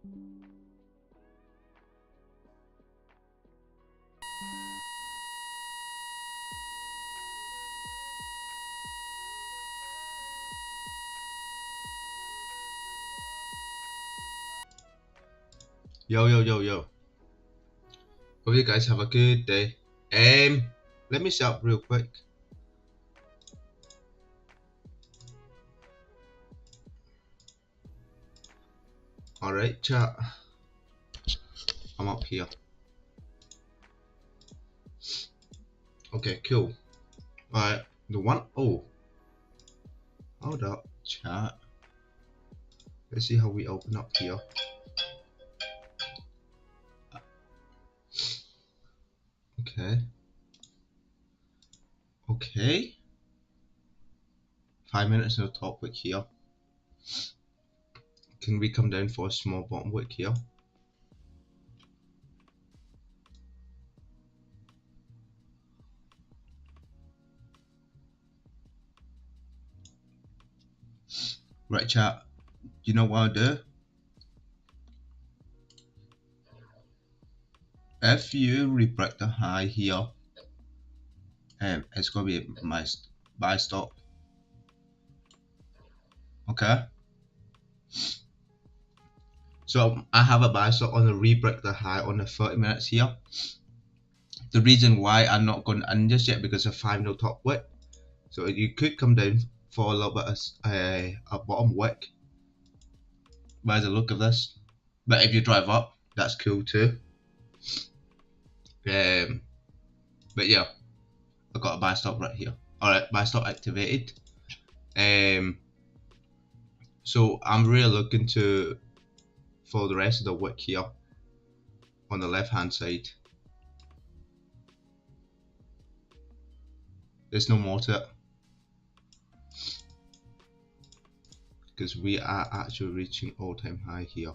Yo. Hope you guys have a good day. Let me set up real quick. Alright, chat. I'm up here. Okay, cool. Alright, hold up, chat. Let's see how we open up here. Okay. 5 minutes in the top wick here. Can we come down for a small bottom wick here? Right, chat. You know what I'll do? If you re-break the high here, it's gonna be my buy stop. Okay. So I have a buy stop on the re-break the high on the 30 minutes here. The reason why I'm not going in just yet because of 5-0 top wick. So you could come down for a little bit of a bottom wick by the look of this. But if you drive up, that's cool too. But yeah, I got a buy stop right here. Alright, buy stop activated. So I'm really looking for the rest of the wick here on the left hand side. There's no more to it because we are actually reaching all-time high here.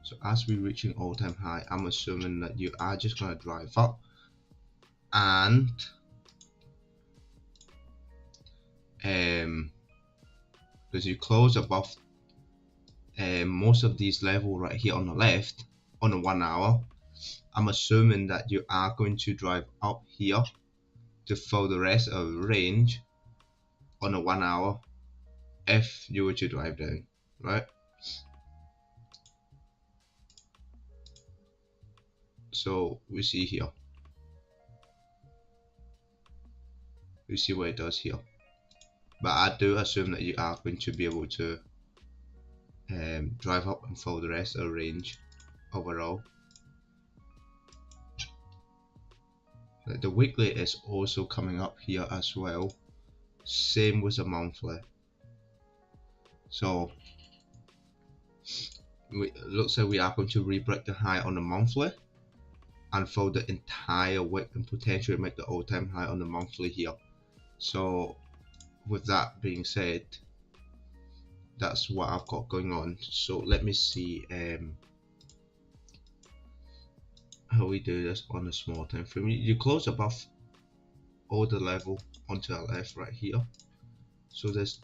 So as we're reaching all-time high, I'm assuming that you are just going to drive up, and because you close above most of these levels right here on the left on the 1 hour, I'm assuming that you are going to drive up here to fill the rest of the range on the 1 hour if you were to drive down, right? So we see here, we see what it does here, but I do assume that you are going to be able to drive up and fill the rest of the range overall. The weekly is also coming up here as well, same with the monthly. So it looks like we are going to re-break the high on the monthly and fill the entire wick and potentially make the all-time high on the monthly here. So with that being said, that's what I've got going on. So let me see how we do this on a small time frame. You close above all the level onto the left right here, so there's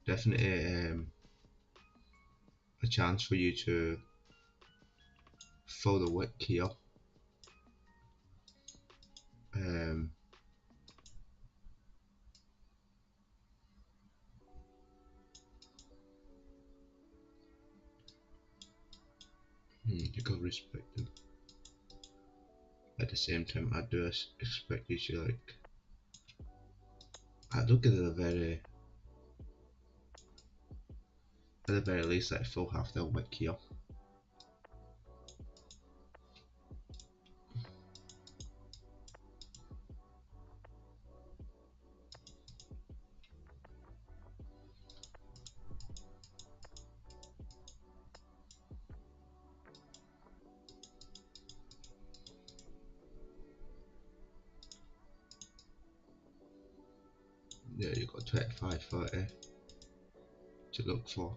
definitely a chance for you to fill the wick here. You got respect them. At the same time, I do expect you to, like, I look at it at the very least, like, fill half the wick here. Yeah, you got 25-30 to look for.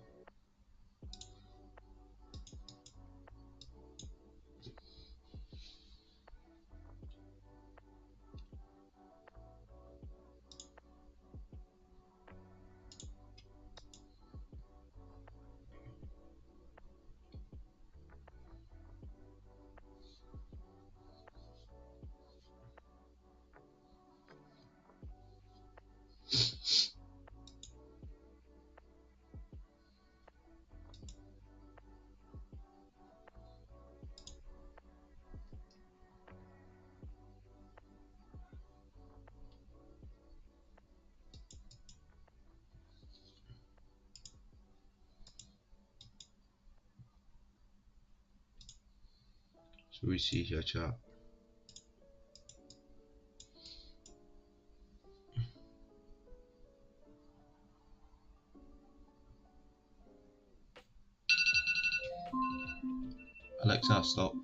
So we see here chart. Alexa, stop.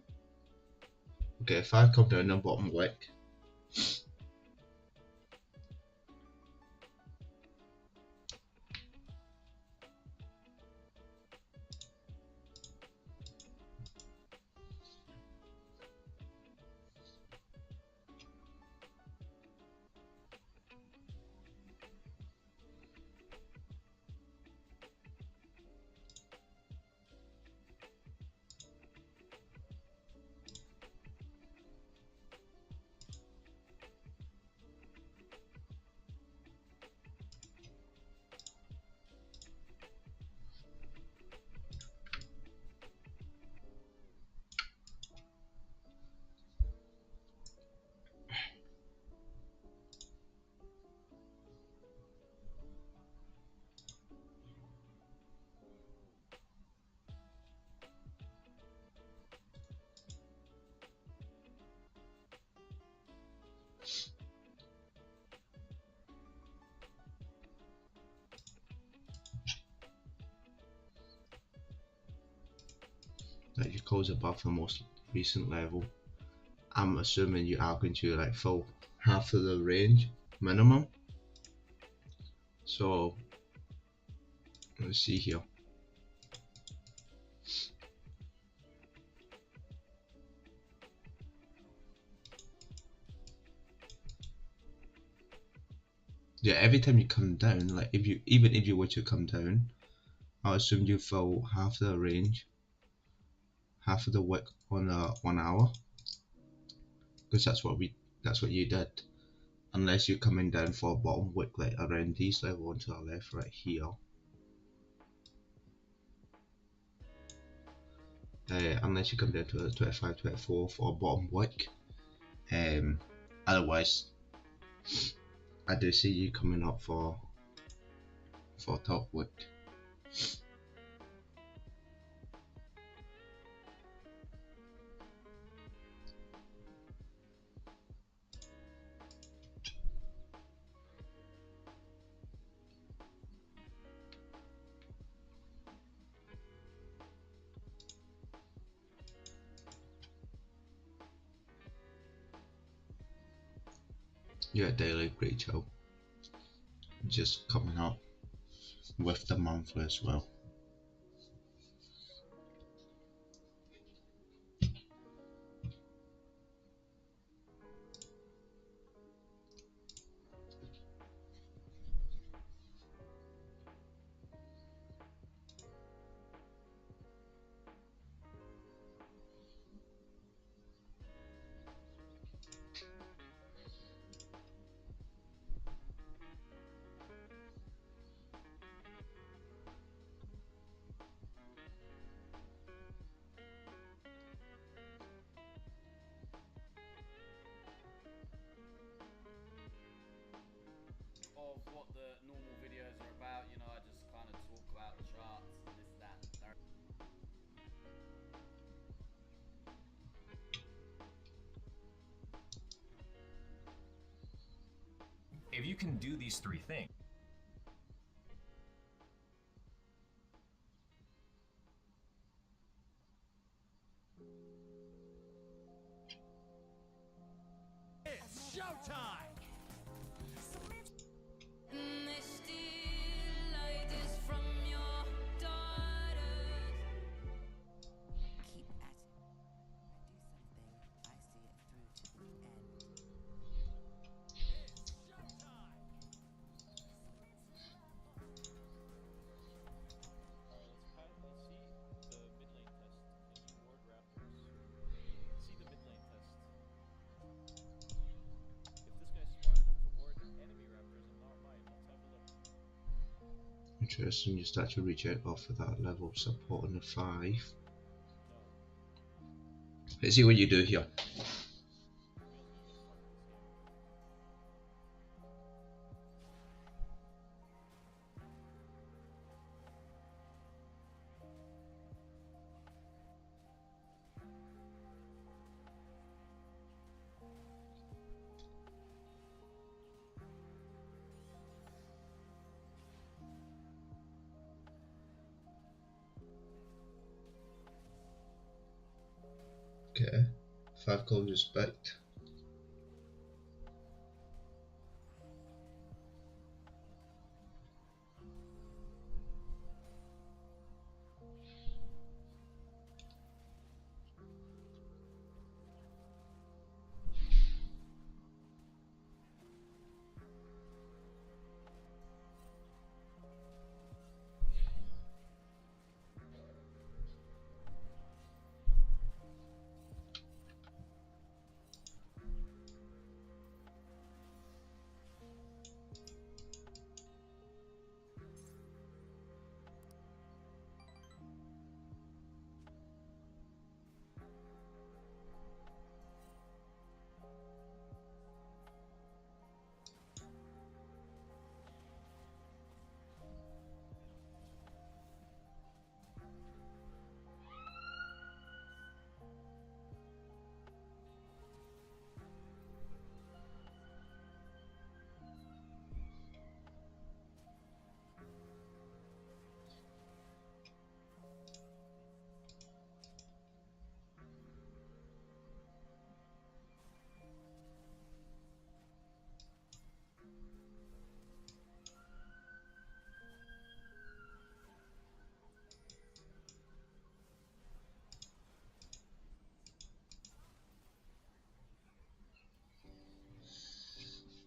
Okay, if I come down the bottom wick, that you close above the most recent level, I'm assuming you are going to like fill half of the range minimum. So let's see here. Yeah, every time you come down, like even if you were to come down, I assume you fill half the range, half of the wick on 1 hour, because that's what you did. Unless you're coming down for a bottom wick like around these level to the left right here. Unless you come down to 25, 24 for a bottom wick. Otherwise, I do see you coming up for top wick. Yeah, daily great chill. Just coming up with the monthly as well. Of what the normal videos are about, you know, I just kind of talk about the charts and this, that. If you can do these three things, it's showtime! Interesting, you start to reject off of that level of support on the 5. Let's see what you do here. Okay, 5 calls respect.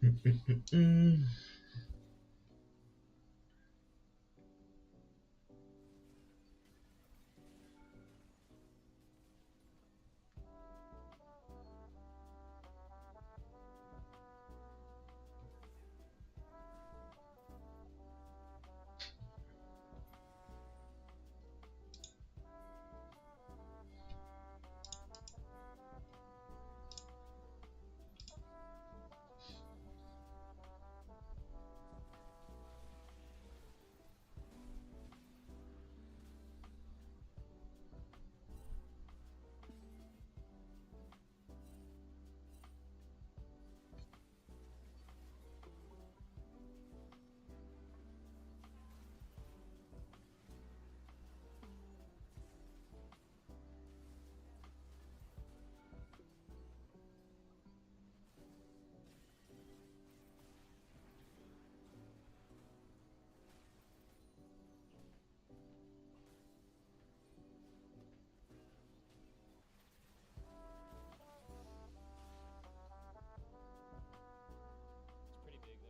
Pretty big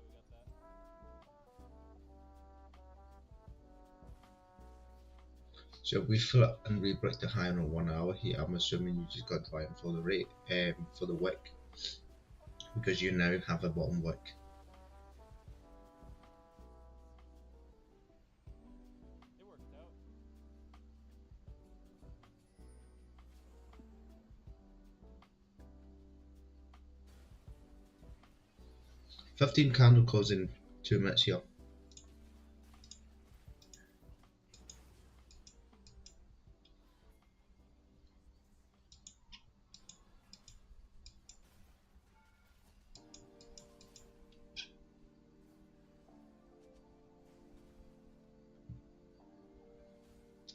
that we got that. So if we fill up and we break the high on a 1 hour here, I'm assuming you just got to buy it for the rate, for the wick, because you now have a bottom wick. It worked out. 15 candle close in 2 minutes here.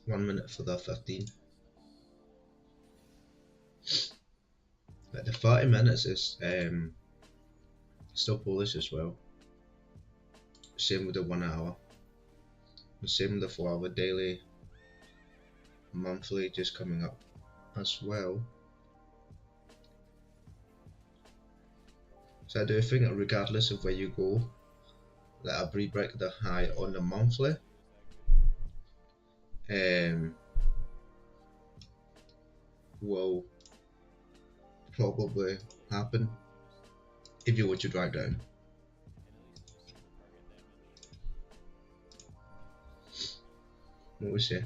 One minute for the 15. But the 30 minutes is still bullish as well. Same with the 1 hour. The same with the 4 hour daily, monthly just coming up as well. So I do think that regardless of where you go, that I re-break the high on the monthly, will probably happen if you were to drive down. What we say?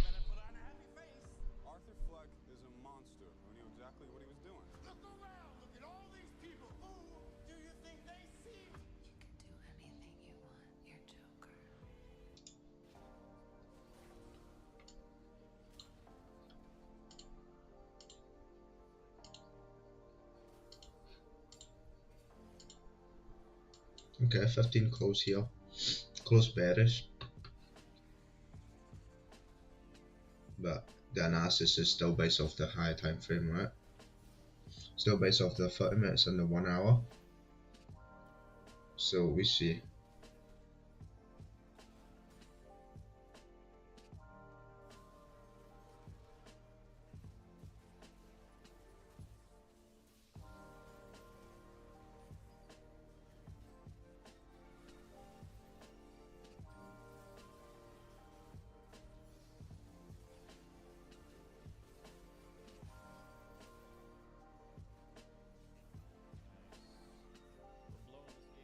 Better put on a happy face. Arthur Fleck is a monster who knew exactly what he was doing. Look around. Look at all these people. Who do you think they see? You can do anything you want. You're Joker. Okay, 15 close here, close bearish, but the analysis is still based off the higher time frame, right? Still based off the 30 minutes and the 1 hour. So we see. We're blowing this game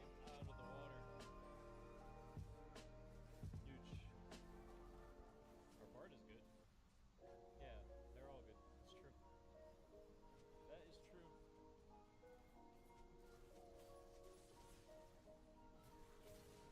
out of the water. Huge. Our Bard is good. Yeah, they're all good. It's true. That is true. Honestly, I can understand why he's stuck. I'm getting my ass whooped. That's not a good TP. Oh my god, we got so lucky.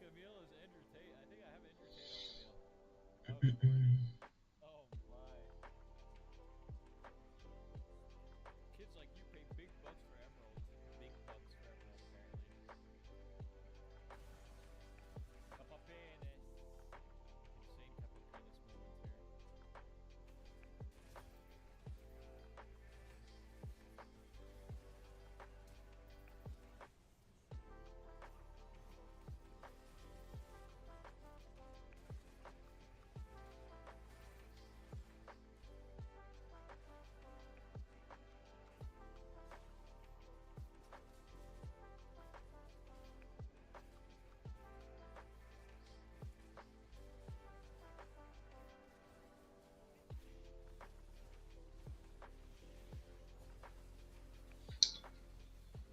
Camille is Andrew Tate. I think I have Andrew Tate on Camille. Oh boy. Oh my. Kids like you pay big bucks for emeralds. Big bucks for emeralds, apparently. Capapenes. Insane capapenes moments here.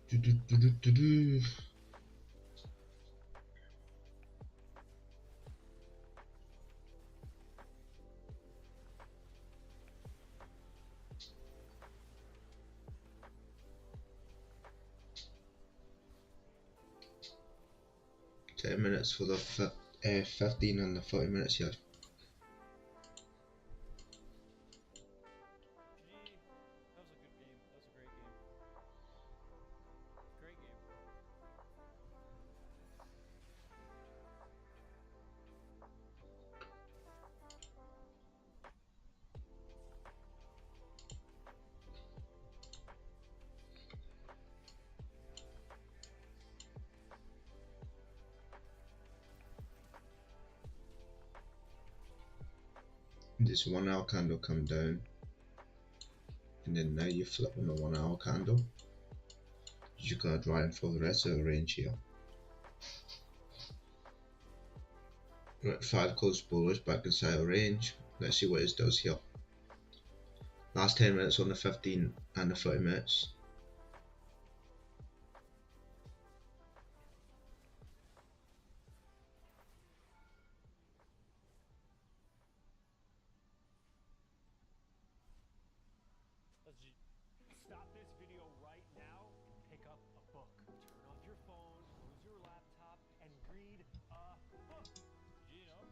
Do-do-do-do-do-do. 10 minutes for the 15 and the 30 minutes here. Gee, that was a good game. That was a great game. Great game. This 1 hour candle come down, and then now you flip on the 1 hour candle. You're gonna drive for the rest of the range here. Right, 5 close bullish back inside the range, Let's see what it does here. Last 10 minutes on the 15 and the 30 minutes. Stop this video right now and pick up a book. Turn off your phone, close your laptop, and read a book. You know?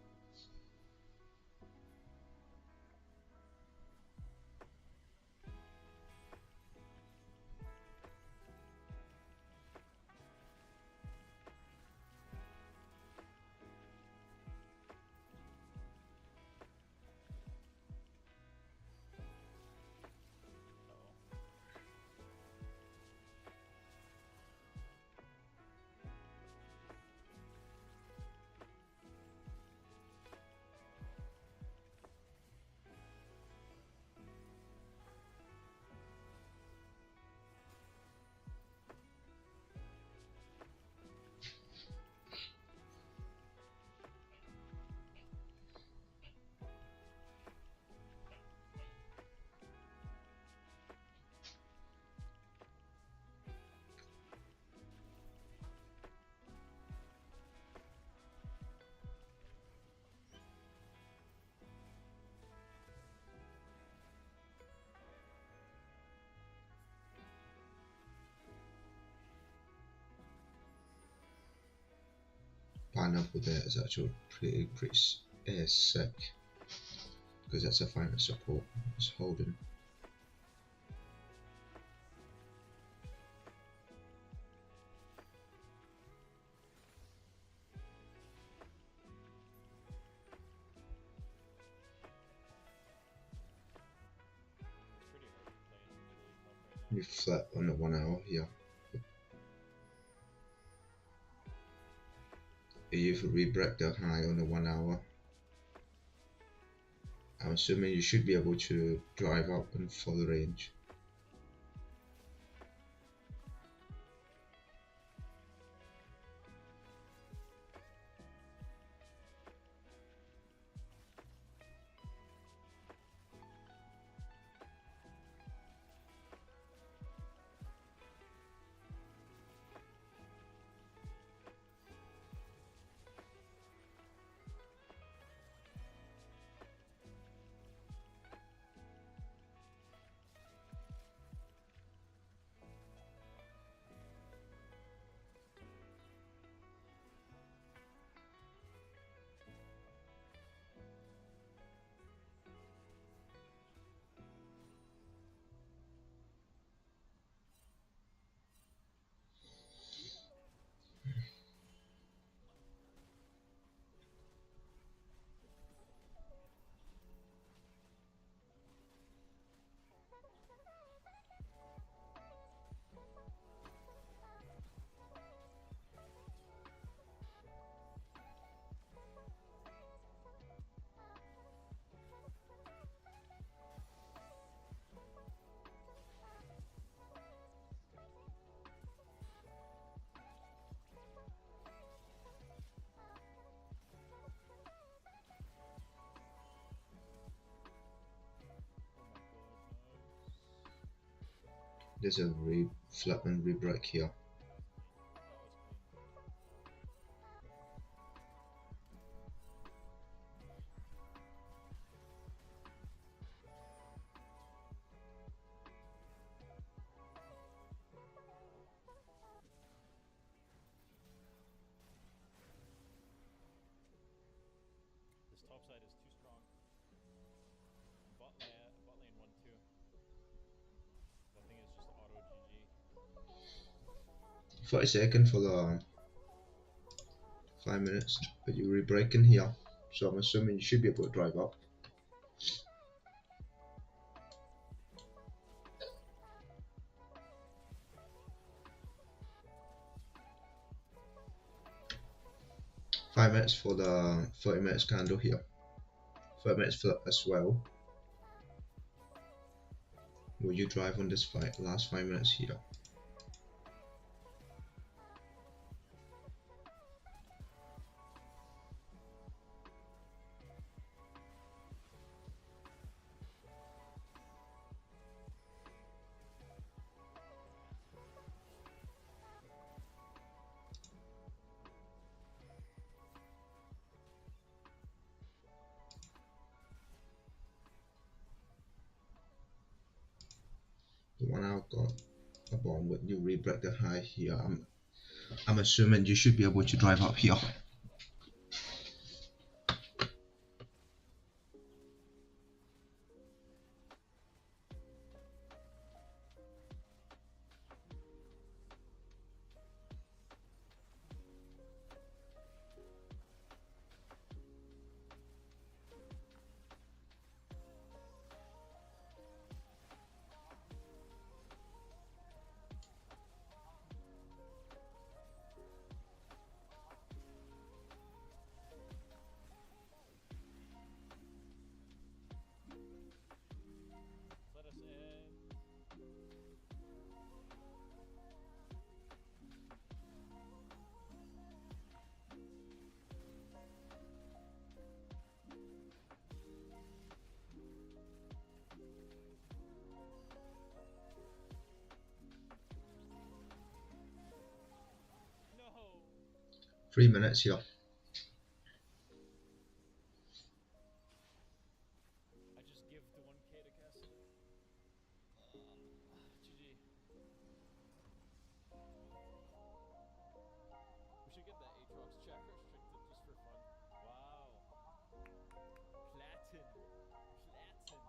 Pineapple there is actually pretty sick, because that's a final support. It's holding. You flip on the 1 hour here. You've re-break the high on the 1 hour. I'm assuming you should be able to drive up in full range. There's a flip and re-break here. This top side is too strong. Bot lane 1-2. I think it's just auto GG. 40 seconds for the 5 minutes, but you're re-breaking here, so I'm assuming you should be able to drive up. Five minutes for the 30 minutes candle here. 30 minutes flip as well. Will you drive on this last 5 minutes here? the one I've got a bond with, you rebreak the high here. I'm assuming you should be able to drive up here. Let us in. No. 3 minutes here. I just give the 1K to Cassidy. GG. We should get that Aatrox check restricted just for fun. Wow. Platin. Let's go.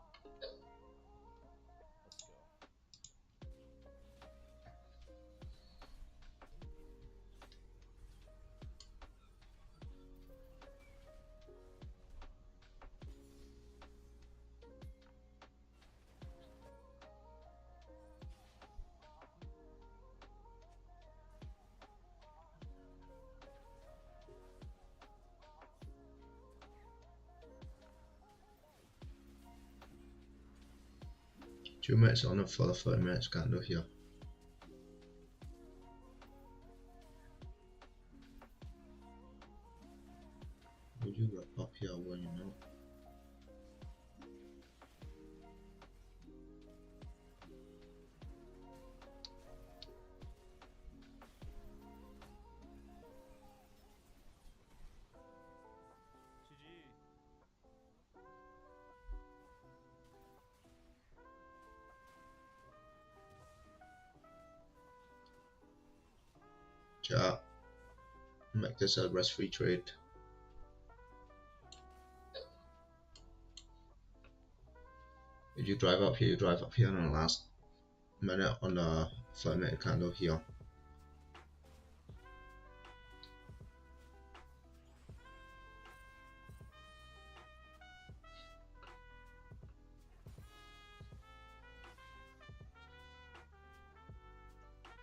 Two minutes on it for the 30 minutes candle here. Will you wrap up here when you know? GG. Chat. Make this a risk-free trade. If you drive up here, you drive up here on the last minute on the 30-minute candle here.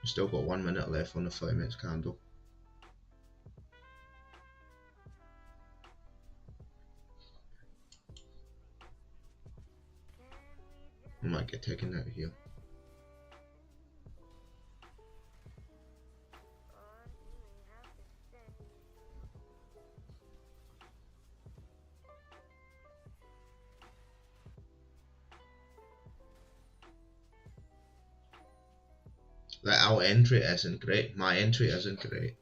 You still got 1 minute left on the 30 minutes candle. I might get taken out here. Like our entry isn't great, my entry isn't great,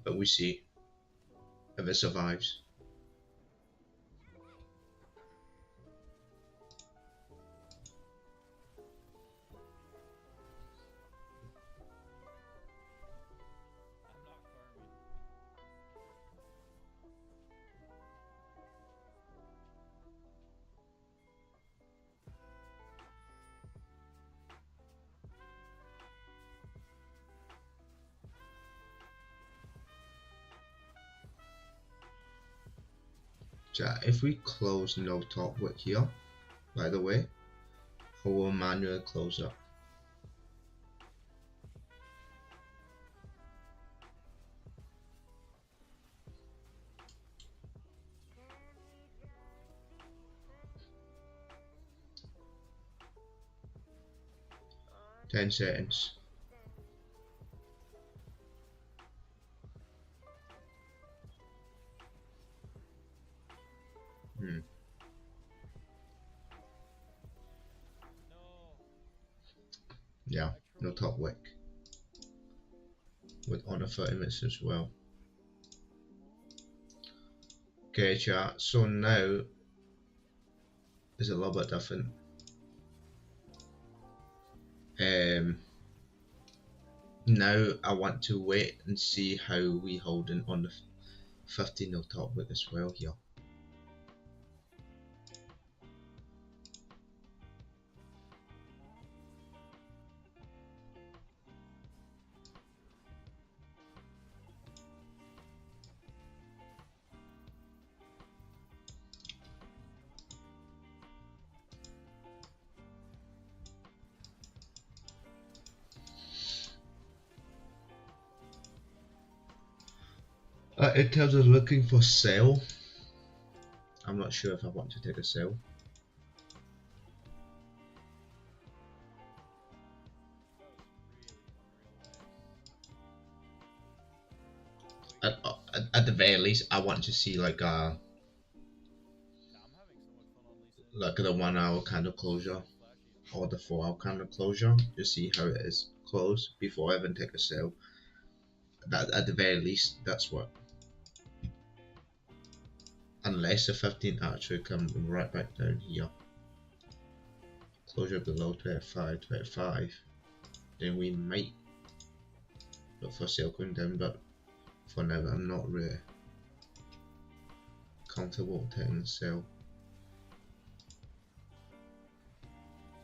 but we see if it survives. I'm not farming. Chat, if we close no top wick here, by the way, I will manually close up. Ten seconds. No. Yeah, no top wick. With on the 30 minutes as well. Okay chat, so now is a little bit different. Now I want to wait and see how we hold in on the 15 top wick as well here. In terms of looking for sell, I'm not sure if I want to take a sell. At the very least, I want to see like I'm having so much fun on Lisa. like the 1 hour candle closure or the 4 hour candle closure to see how it is closed before I even take a sell. That at the very least, that's what. Unless the 15 actually come right back down here, closure below 25, then we might look for sale going down. But for now, I'm not really comfortable taking a sell.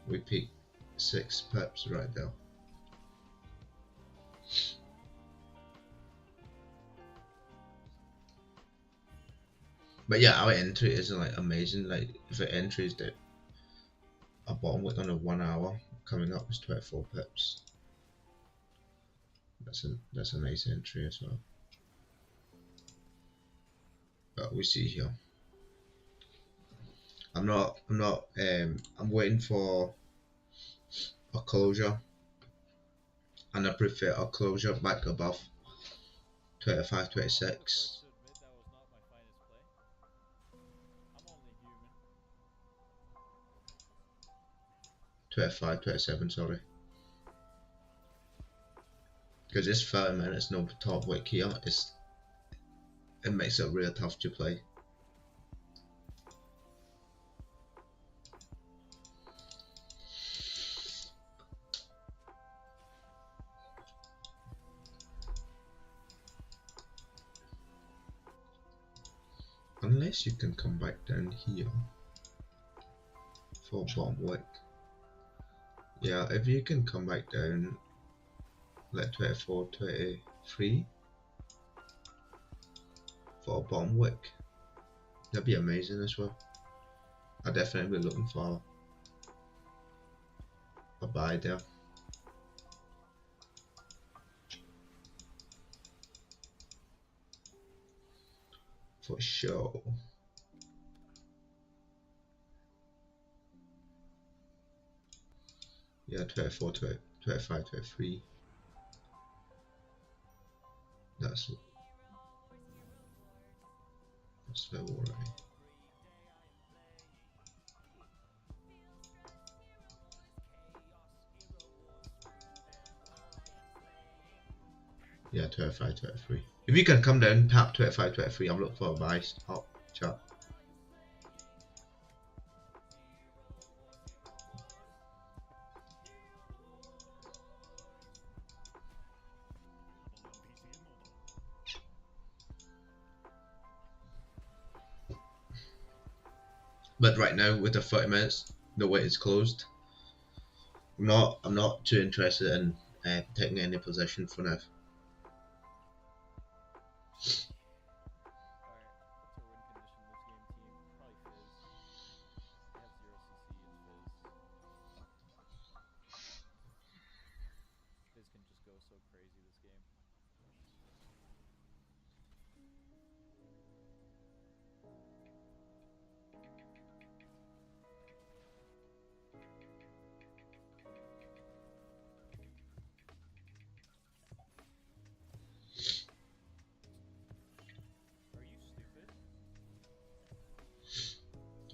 We peaked 6 pips right there. But yeah, our entry isn't like amazing. Like if the entry is that a bottom wick on a 1 hour coming up is 24 pips. That's a nice entry as well. But we see here. I'm waiting for a closure, and I prefer a closure back above 25, 26. To admit that was not my finest play. I'm only human. 25, 27, sorry. Because this 30 minutes no top wick here, it makes it really tough to play. Unless you can come back down here for bottom wick. Yeah, if you can come back down like 24, 23 for a bottom wick, that'd be amazing as well. I'd definitely be looking for a buy there. For sure. Yeah, 24, 25, 23. That's about alright. Yeah, 25, 23. If you can come down, tap 25, 23, I'm looking for a buy. Oh, chat. But right now, with the 30 minutes, the way it's closed, I'm not too interested in taking any position for now.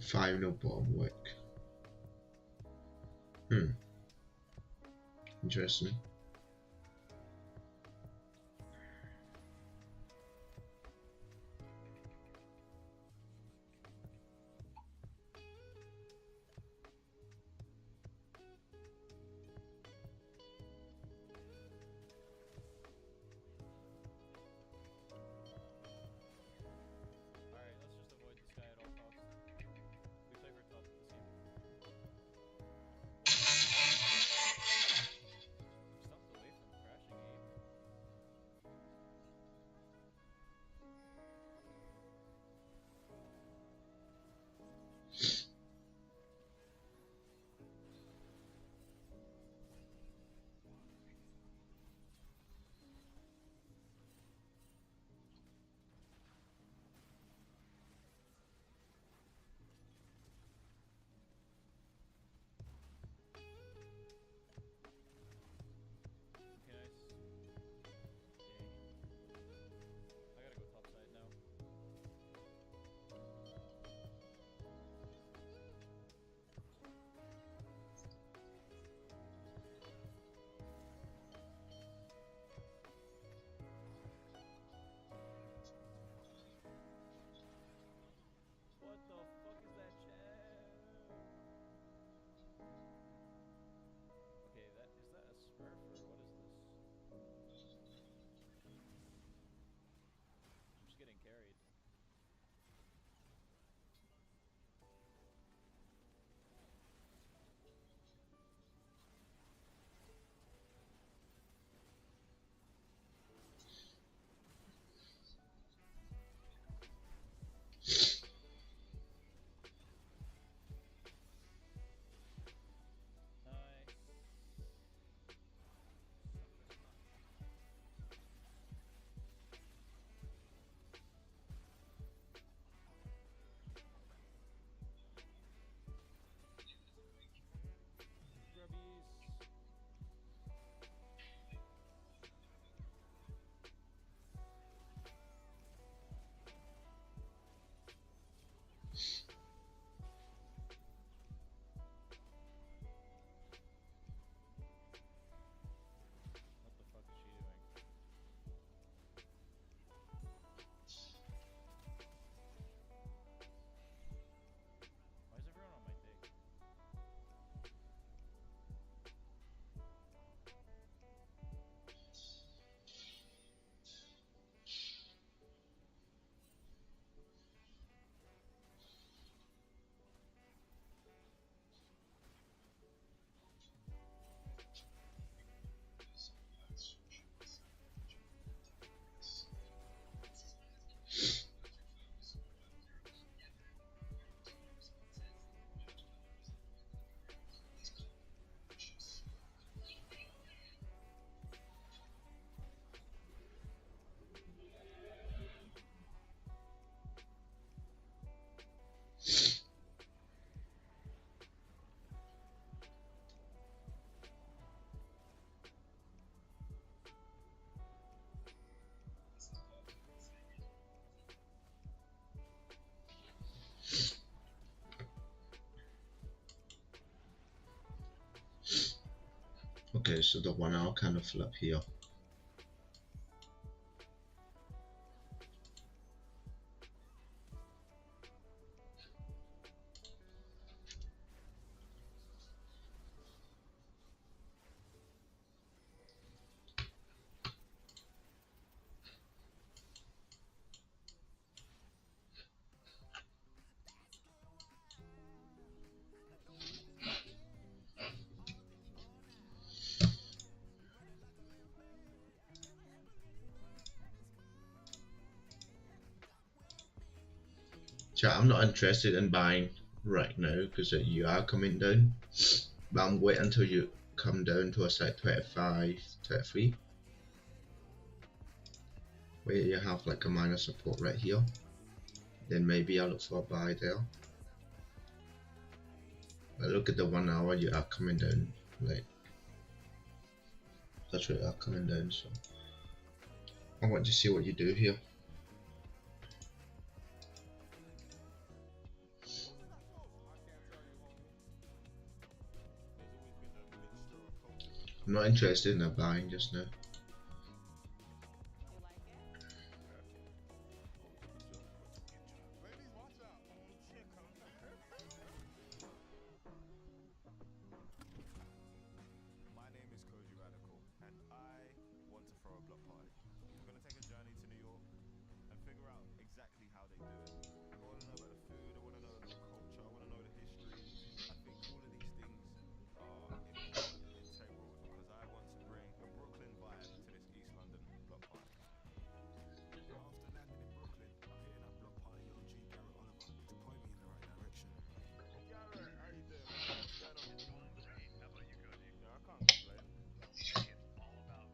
Final bottom wick. Interesting. Okay, so the 1 hour kind of flip here. Chat, I'm not interested in buying right now because you are coming down, but I'm waiting until you come down to a site 25, 23, where you have like a minor support right here. Then maybe I'll look for a buy there. But look at the 1 hour, you are coming down, like that's right, you are coming down. So I want to see what you do here. I'm not interested in buying just now. My name is Koji Radical, and I want to throw a block party. We're going to take a journey to New York and figure out exactly how they do it. I want to know about the food, I want to know the culture, I want to know the history. I think all of these things are important and integral because I want to bring a Brooklyn vibe to this East London block party. After landing in Brooklyn, I'm hitting that block party OG Garrett Oliver to point me in the right direction. Garrett, how you doing, man? What's going on? How about you, Cody? Yeah, I can't complain. It's all about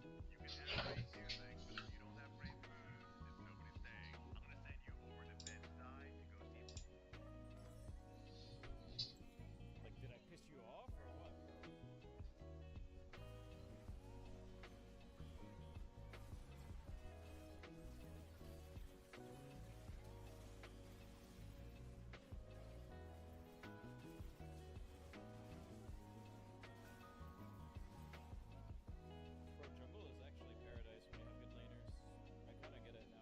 food. You can have great music, but if you don't have great food, there's nobody saying, I'm gonna send you over to Bedside to go see. Like, did I piss you off or what? Bro, jungle is actually paradise when you have good laners. I kind of get it now.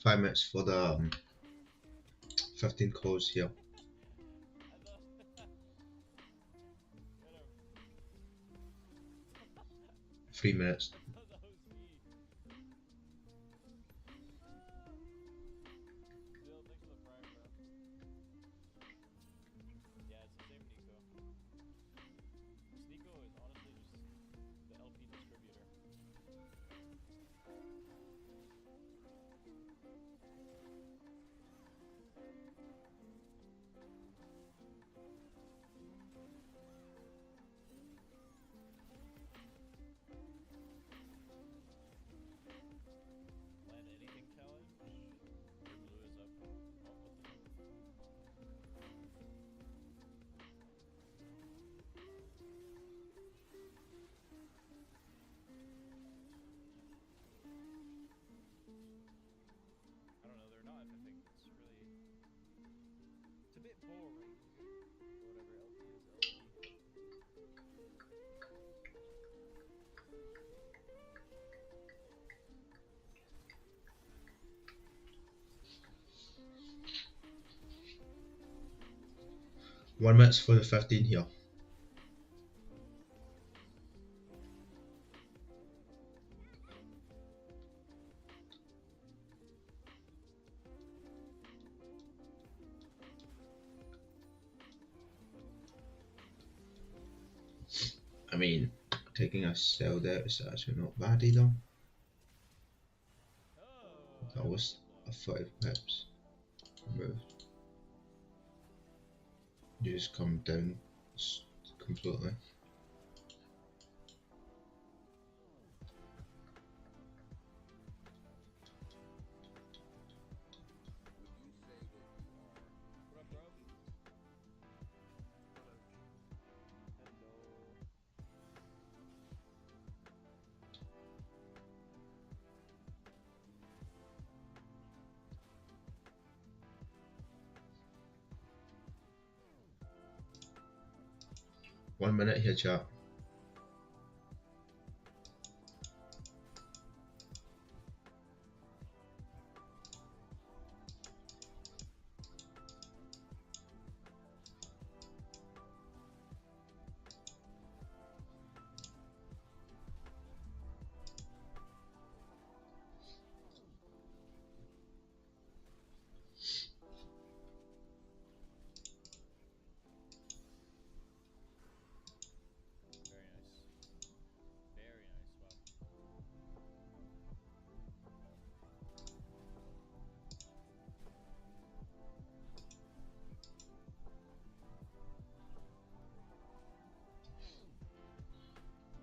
Five minutes for the 15 calls here. Get him. 3 minutes. I thought that was me. Bill, thanks for the prime, bro. Yeah, it's the same Nico. This Nico is honestly just the LP distributor. Land anything challenge? Your blue is up. Oh, what the fuck? I don't know, they're not. I think it's really, it's a bit boring. Or whatever LP is LP. One minute for the 15 here. I mean, taking a sell there is actually not bad either. Oh, That was a 5 pips move. You just come down completely. 1 minute here, chat. Very nice. Very nice. Wow.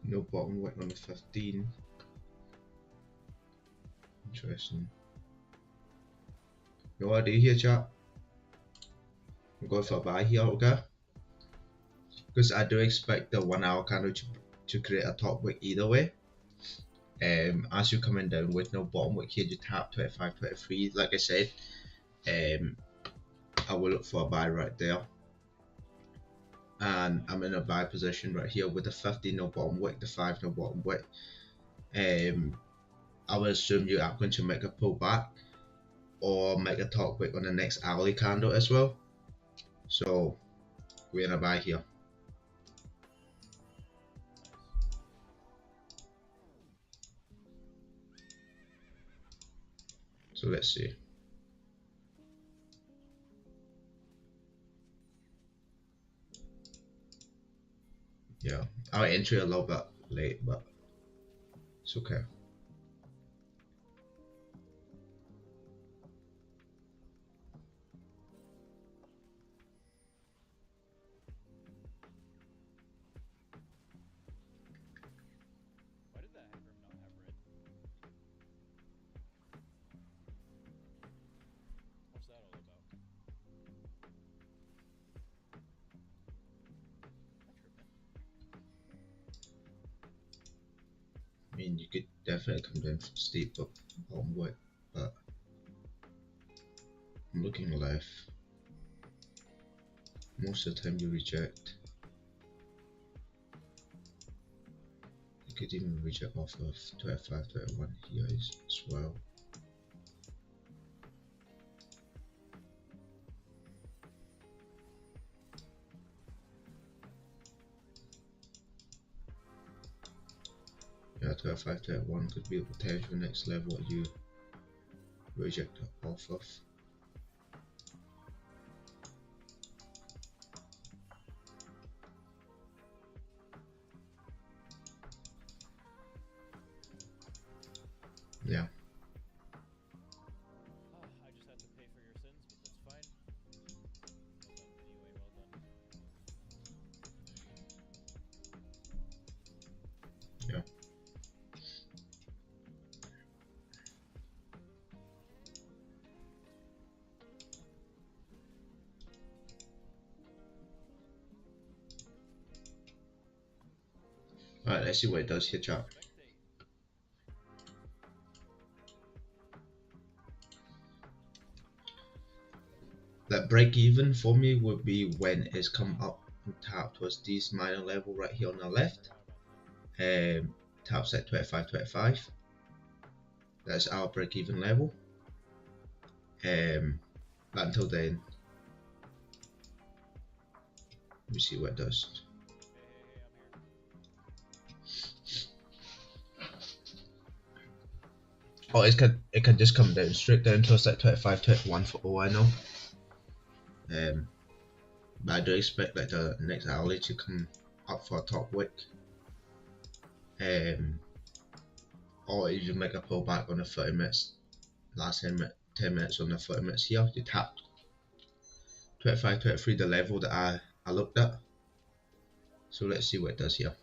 No bottom wick on the 15. Interesting. No idea here, chat. I'm going for a buy here, okay? Because I do expect the 1 hour candle to create a top wick either way. As you're coming down with no bottom wick here, you tap 25, 23. Like I said, I will look for a buy right there. And I'm in a buy position right here with the 50 no bottom wick, the 5 no bottom wick. I will assume you are going to make a pullback or make a top wick on the next hourly candle as well. So we're in a buy here. So let's see. Yeah, our entry a little bit late, but it's okay. Why did that headroom not have red? What's that all about? I mean, you could definitely come down from steep up bottom wick, but I'm looking left. Most of the time you reject. You could even reject off of 25, 21 here as well. Yeah, 25, 21 could be a potential next level that you reject off of. Yeah. I just had to pay for your sins, but that's fine. Well done anyway, well done. Yeah. Alright, let's see what it does here, chat. That break even for me would be when it's come up and tap towards this minor level right here on the left. Taps at 25, 25. That's our break even level. But until then, let me see what it does. Oh, it can just come down straight down towards that 25, 21 for all I know. But I do expect like the next hourly to come up for a top wick. Or you make a pullback on the 30 minutes, last 10 minutes on the 30 minutes here. You tapped 25, 23, the level that I looked at. So let's see what it does here.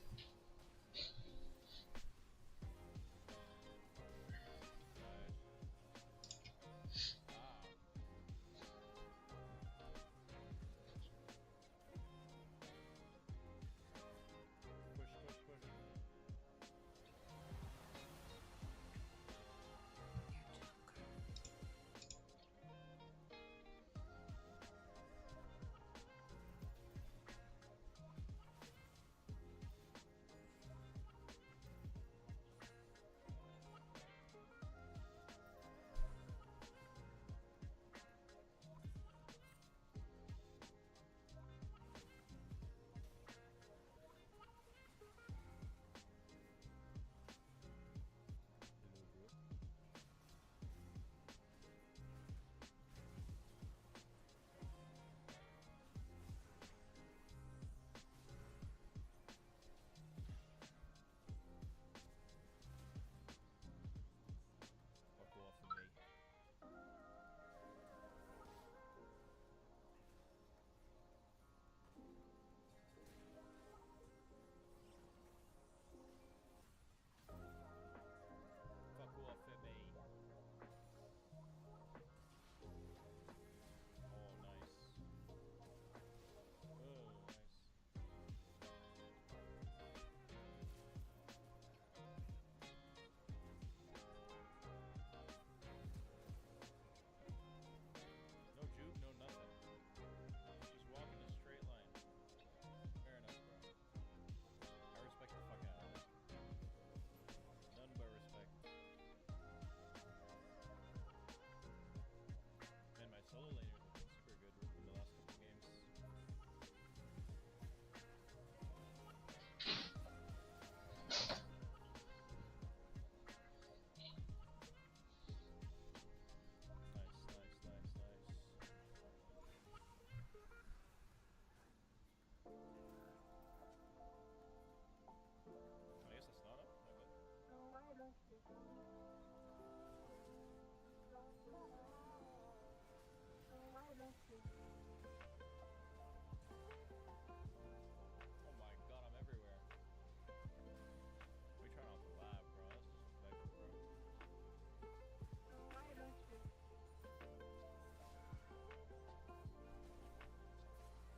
Oh my god, I'm everywhere. We try not to laugh, bro. That's disrespectful, bro.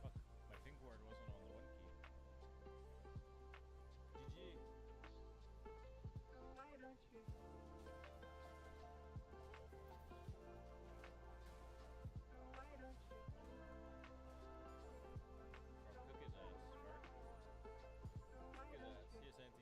Fuck, my fingerboard wasn't on the one key. GG. Bro, cook his ass, shark. Cook his ass. See you, Santi.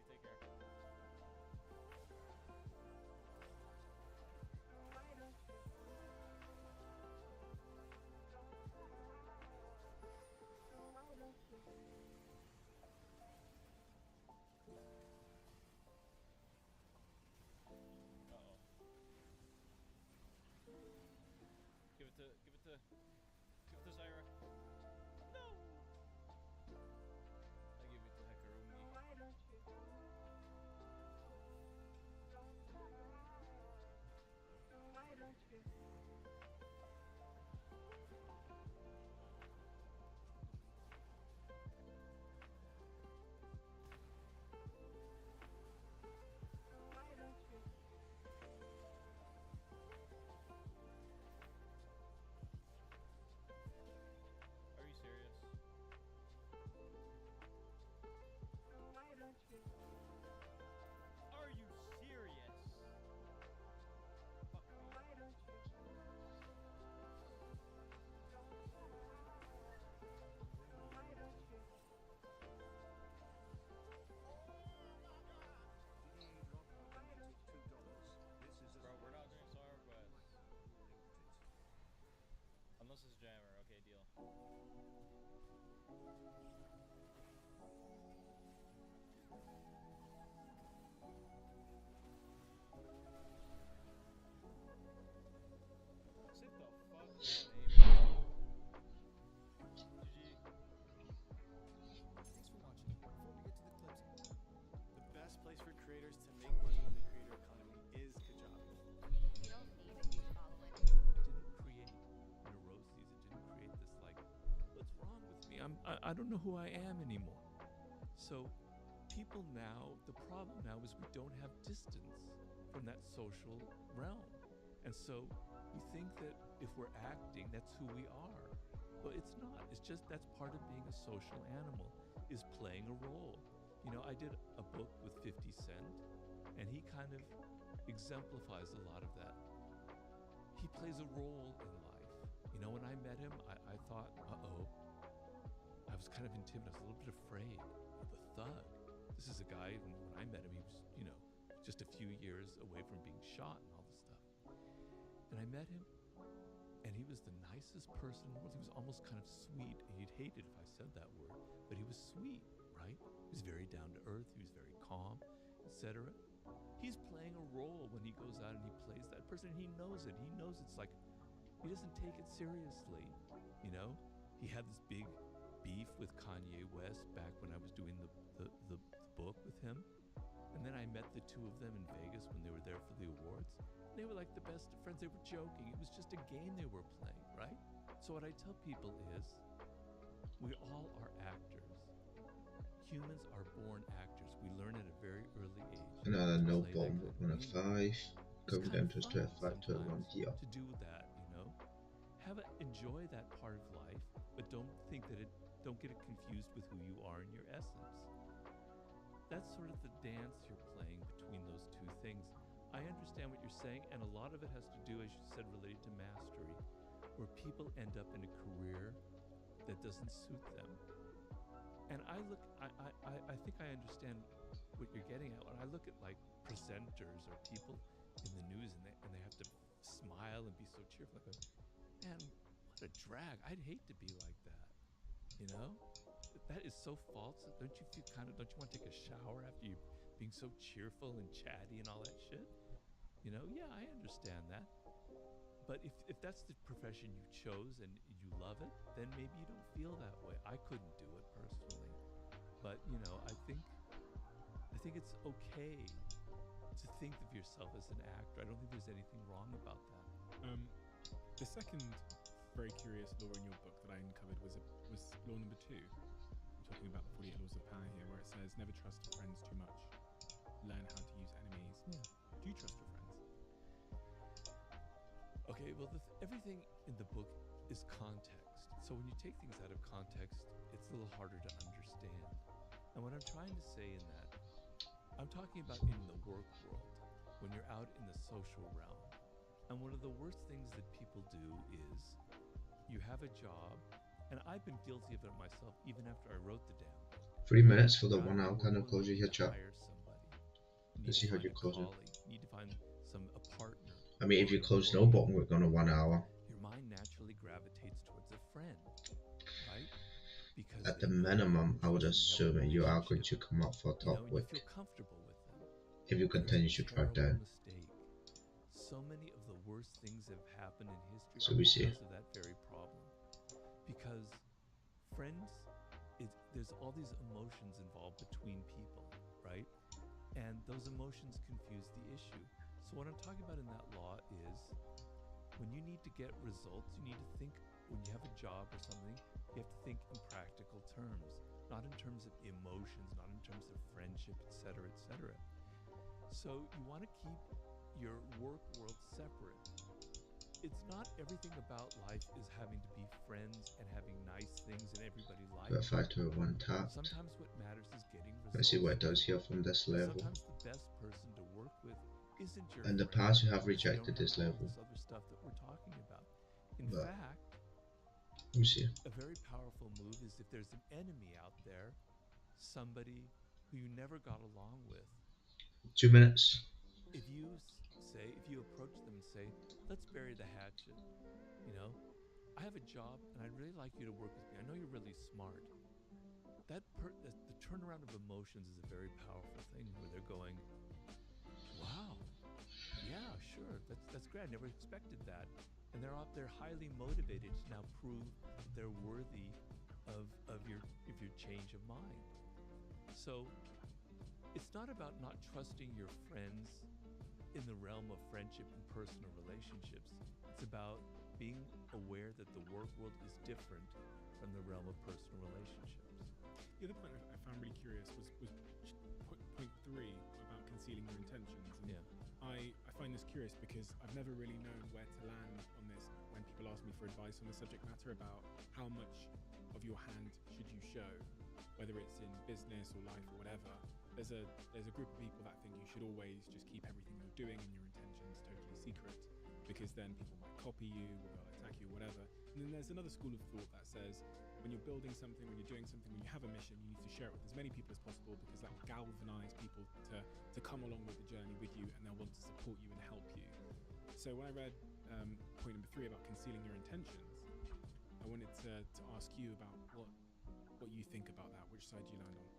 Take care. Uh-oh. Give it to Zyra. No! I give it to Hekarumi. Are you serious? Are you serious? Fuck me. Bro, we're not doing Star Quest. Unless it's Jammer. Okay, deal. Sit the fuck down, Amy. GG. Thanks for watching. Before we get to the clips, the best place for creators to make money in the creator economy is Kajabi. You don't need a huge following. Didn't create neuroses. It didn't create this like, what's wrong with me? I don't know who I am anymore. So people now, the problem now is we don't have distance from that social realm. And so we think that if we're acting, that's who we are. But it's not. It's just that's part of being a social animal, is playing a role. You know, I did a book with 50 Cent, and he kind of exemplifies a lot of that. He plays a role in life. You know, when I met him, I thought, uh-oh. I was kind of intimidated. I was a little bit afraid of the thug. This is a guy, and when I met him, he was, you know, just a few years away from being shot and all this stuff. And I met him, and he was the nicest person in the world. He was almost kind of sweet. He'd hate it if I said that word, but he was sweet, right? He was very down to earth. He was very calm, etc. He's playing a role when he goes out and he plays that person. He knows it. He knows it's like, he doesn't take it seriously, you know? He had this big beef with Kanye West back when I was doing the book with him. And then I met the two of them in Vegas when they were there for the awards. They were like the best of friends. They were joking. It was just a game they were playing, right? So what I tell people is, we all are actors. Humans are born actors. We learn at a very early age. Another to no play that bomb kind on of a game. 5, It's going kind down of to fun 5 to 1 sometimes here. to do that, you know. Enjoy that part of life, but don't think that don't get it confused with who you are in your essence. That's sort of the dance you're playing between those two things. I understand what you're saying, and a lot of it has to do, as you said, related to mastery, where people end up in a career that doesn't suit them. And I think I understand what you're getting at. When I look at like presenters or people in the news and they have to smile and be so cheerful, I go, man, what a drag. I'd hate to be like that, you know? That is so false. Don't you want to take a shower after you being so cheerful and chatty and all that shit? You know, yeah, I understand that. But if that's the profession you chose and you love it, then maybe you don't feel that way. I couldn't do it personally. But, you know, I think it's okay to think of yourself as an actor. I don't think there's anything wrong about that. The second very curious law in your book that I uncovered was law number 2. I'm talking about the 48 laws of power here, where it says never trust your friends too much. Learn how to use enemies. Yeah. Do you trust your friends? Okay, well, everything in the book is context. So when you take things out of context, it's a little harder to understand. And what I'm trying to say in that, I'm talking about in the work world, when you're out in the social realm. And one of the worst things that people do is you have a job, and I've been guilty of it myself even after I wrote the damn book. 3 minutes for the You're out 1 in hour the kind work of world, closure you here, need to chat. hire somebody. You Let's need see to how find you a close it. colleague. You need to find a partner. I mean, if or you an close no employee. bottom wick on a 1 hour, Your mind naturally gravitates towards a friend, right? Because at the they know minimum, I would trust and you have a assume you are going relationship. to come up for a You know, top and you wick feel comfortable with them. if you But continue it's to a track terrible down. mistake. So many of the worst things that have happened in history So are we see. because of that very problem. Because friends, there's all these emotions involved between people, right? And those emotions confuse the issue. So what I'm talking about in that law is when you need to get results, you need to think, when you have a job or something, you have to think in practical terms, not in terms of emotions, not in terms of friendship, etc., etc. So you want to keep your work world separate. It's not everything about life is having to be friends and having nice things and everybody likes But you. 5 to 1 tap. Sometimes what matters is getting results. Let's see what it does here from this level. Sometimes the best person to work with isn't your In the friend, past, you have because they rejected don't have this all level. this other stuff that we're talking about. In But fact, let me see. a very powerful move is if there's an enemy out there, somebody who you never got along with. 2 minutes. If you approach them and say, let's bury the hatchet, you know, I have a job and I'd really like you to work with me. I know you're really smart. The turnaround of emotions is a very powerful thing where they're going, wow, yeah, sure, that's great. I never expected that. And they're out there highly motivated to now prove that they're worthy of your change of mind. So it's not about not trusting your friends in the realm of friendship and personal relationships. It's about being aware that the work world is different from the realm of personal relationships. The other point I found really curious was point 3 about concealing your intentions. And Yeah. I find this curious because I've never really known where to land on this when people ask me for advice on the subject matter about how much of your hand should you show, whether it's in business or life or whatever. There's a group of people that think you should always just keep everything you're doing and your intentions totally secret, because then people might copy you or they'll attack you or whatever. And then there's another school of thought that says when you're building something, when you're doing something, when you have a mission, you need to share it with as many people as possible, because that will galvanize people to come along with the journey with you, and they'll want to support you and help you. So when I read point number 3 about concealing your intentions, I wanted to ask you about what you think about that. Which side do you land on?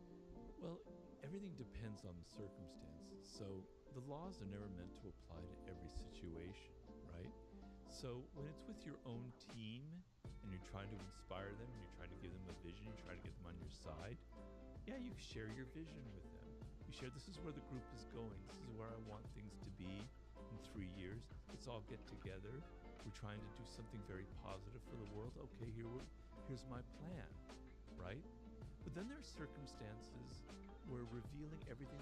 Well, everything depends on the circumstances. So the laws are never meant to apply to every situation, right? So when it's with your own team and you're trying to inspire them and you're trying to give them a vision, you try to get them on your side, yeah, you share your vision with them. You share, this is where the group is going. This is where I want things to be in 3 years. Let's all get together. We're trying to do something very positive for the world. Okay, here's my plan, right? But then there are circumstances where revealing everything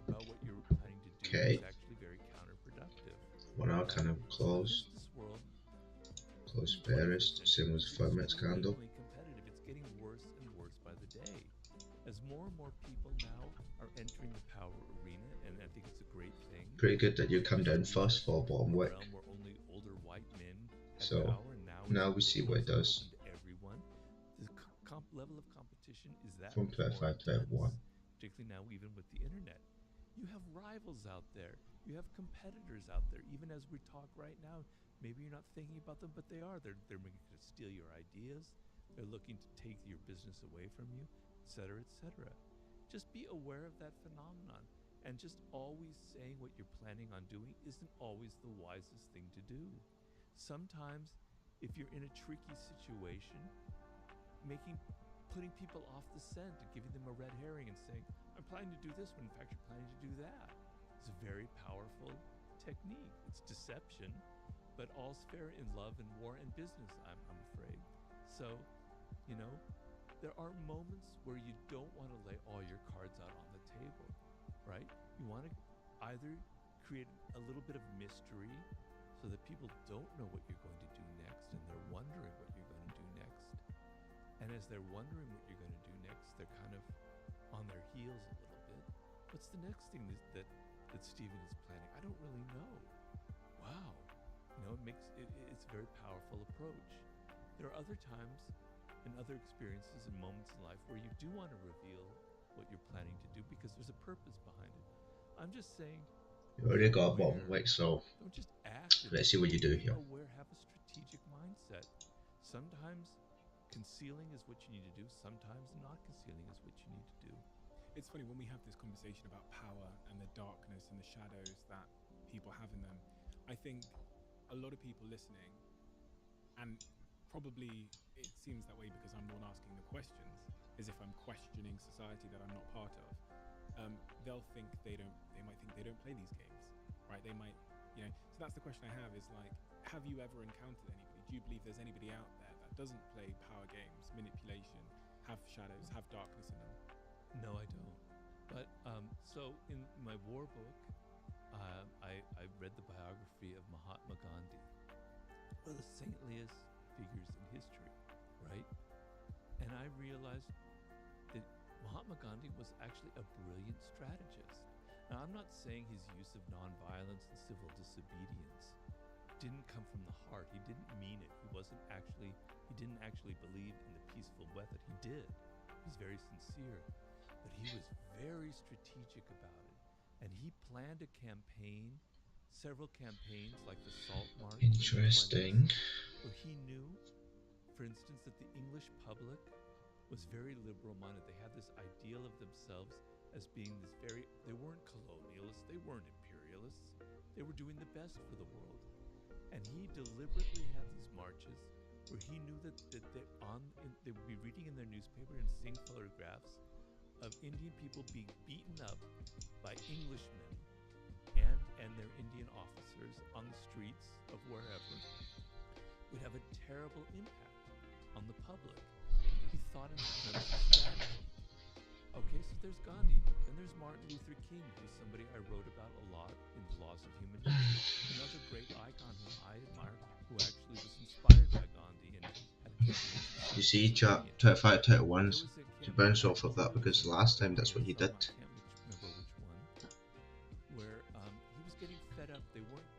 about what you're planning to do Okay. is actually very counterproductive. 1 hour kind of close. In this world, Close bearish. Same as 5 minutes candle. competitive. It's getting worse and worse by the day. As more and more people now are entering the power arena, and I think it's a great thing. Pretty good that you come down first for a bottom wick. Realm where only older white men have So power, and now it's we see what it open does. to everyone. The level of competition is that From much more 25 to 1. intense, particularly now even with the internet. You have rivals out there. You have competitors out there. Even as we talk right now, maybe you're not thinking about them, but they are. They're going to steal your ideas. They're looking to take your business away from you, etc., etc. Just be aware of that phenomenon, and just always saying what you're planning on doing isn't always the wisest thing to do. Sometimes, if you're in a tricky situation, putting people off the scent and giving them a red herring and saying, I'm planning to do this when in fact you're planning to do that. It's a very powerful technique. It's deception, but all's fair in love and war and business, I'm afraid. So, you know, there are moments where you don't want to lay all your cards out on the table, right? You want to either create a little bit of mystery so that people don't know what you're going to do next and they're wondering what you're going to do next. And as they're wondering what you're going to do next, they're kind of on their heels a little bit. What's the next thing that Steven is planning? I don't really know. Wow. You know, it's a very powerful approach. There are other times and other experiences and moments in life where you do want to reveal what you're planning to do because there's a purpose behind it. I'm just saying, You already got a bottom wick, so don't just act. let's see what you do here. Aware, have a strategic mindset. Sometimes concealing is what you need to do. Sometimes not concealing is what you need to do. It's funny when we have this conversation about power and the darkness and the shadows that people have in them. I think a lot of people listening, and probably it seems that way because I'm the one asking the questions, as if I'm questioning society that I'm not part of. They'll think they might think they don't play these games, right? They might, you know. So that's the question I have: is like, have you ever encountered anybody? Do you believe there's anybody out there that doesn't play power games, manipulation, have shadows, have darkness in them? No, I don't. But so in my war book, I read the biography of Mahatma Gandhi, one of the saintliest figures in history, right? And I realized that Mahatma Gandhi was actually a brilliant strategist. Now, I'm not saying his use of nonviolence and civil disobedience didn't come from the heart. He didn't mean it. He didn't actually believe in the peaceful method. He did. He was very sincere. But he was very strategic about it. And he planned a campaign, several campaigns like the Salt March. Interesting. Where he knew, for instance, that the English public was very liberal-minded. They had this ideal of themselves as being this they weren't colonialists, they weren't imperialists. They were doing the best for the world. And he deliberately had these marches where he knew that they would be reading in their newspaper and seeing photographs of Indian people being beaten up by Englishmen and their Indian officers on the streets of wherever would have a terrible impact on the public. He thought in terms of strategy. Okay, so there's Gandhi, and there's Martin Luther King, who's somebody I wrote about a lot in The Laws of Human Nature. Another great icon who I admire, who actually was inspired by Gandhi and had a campaign. You see, chat 25, 21 to bounce off of that because last time that's what you did.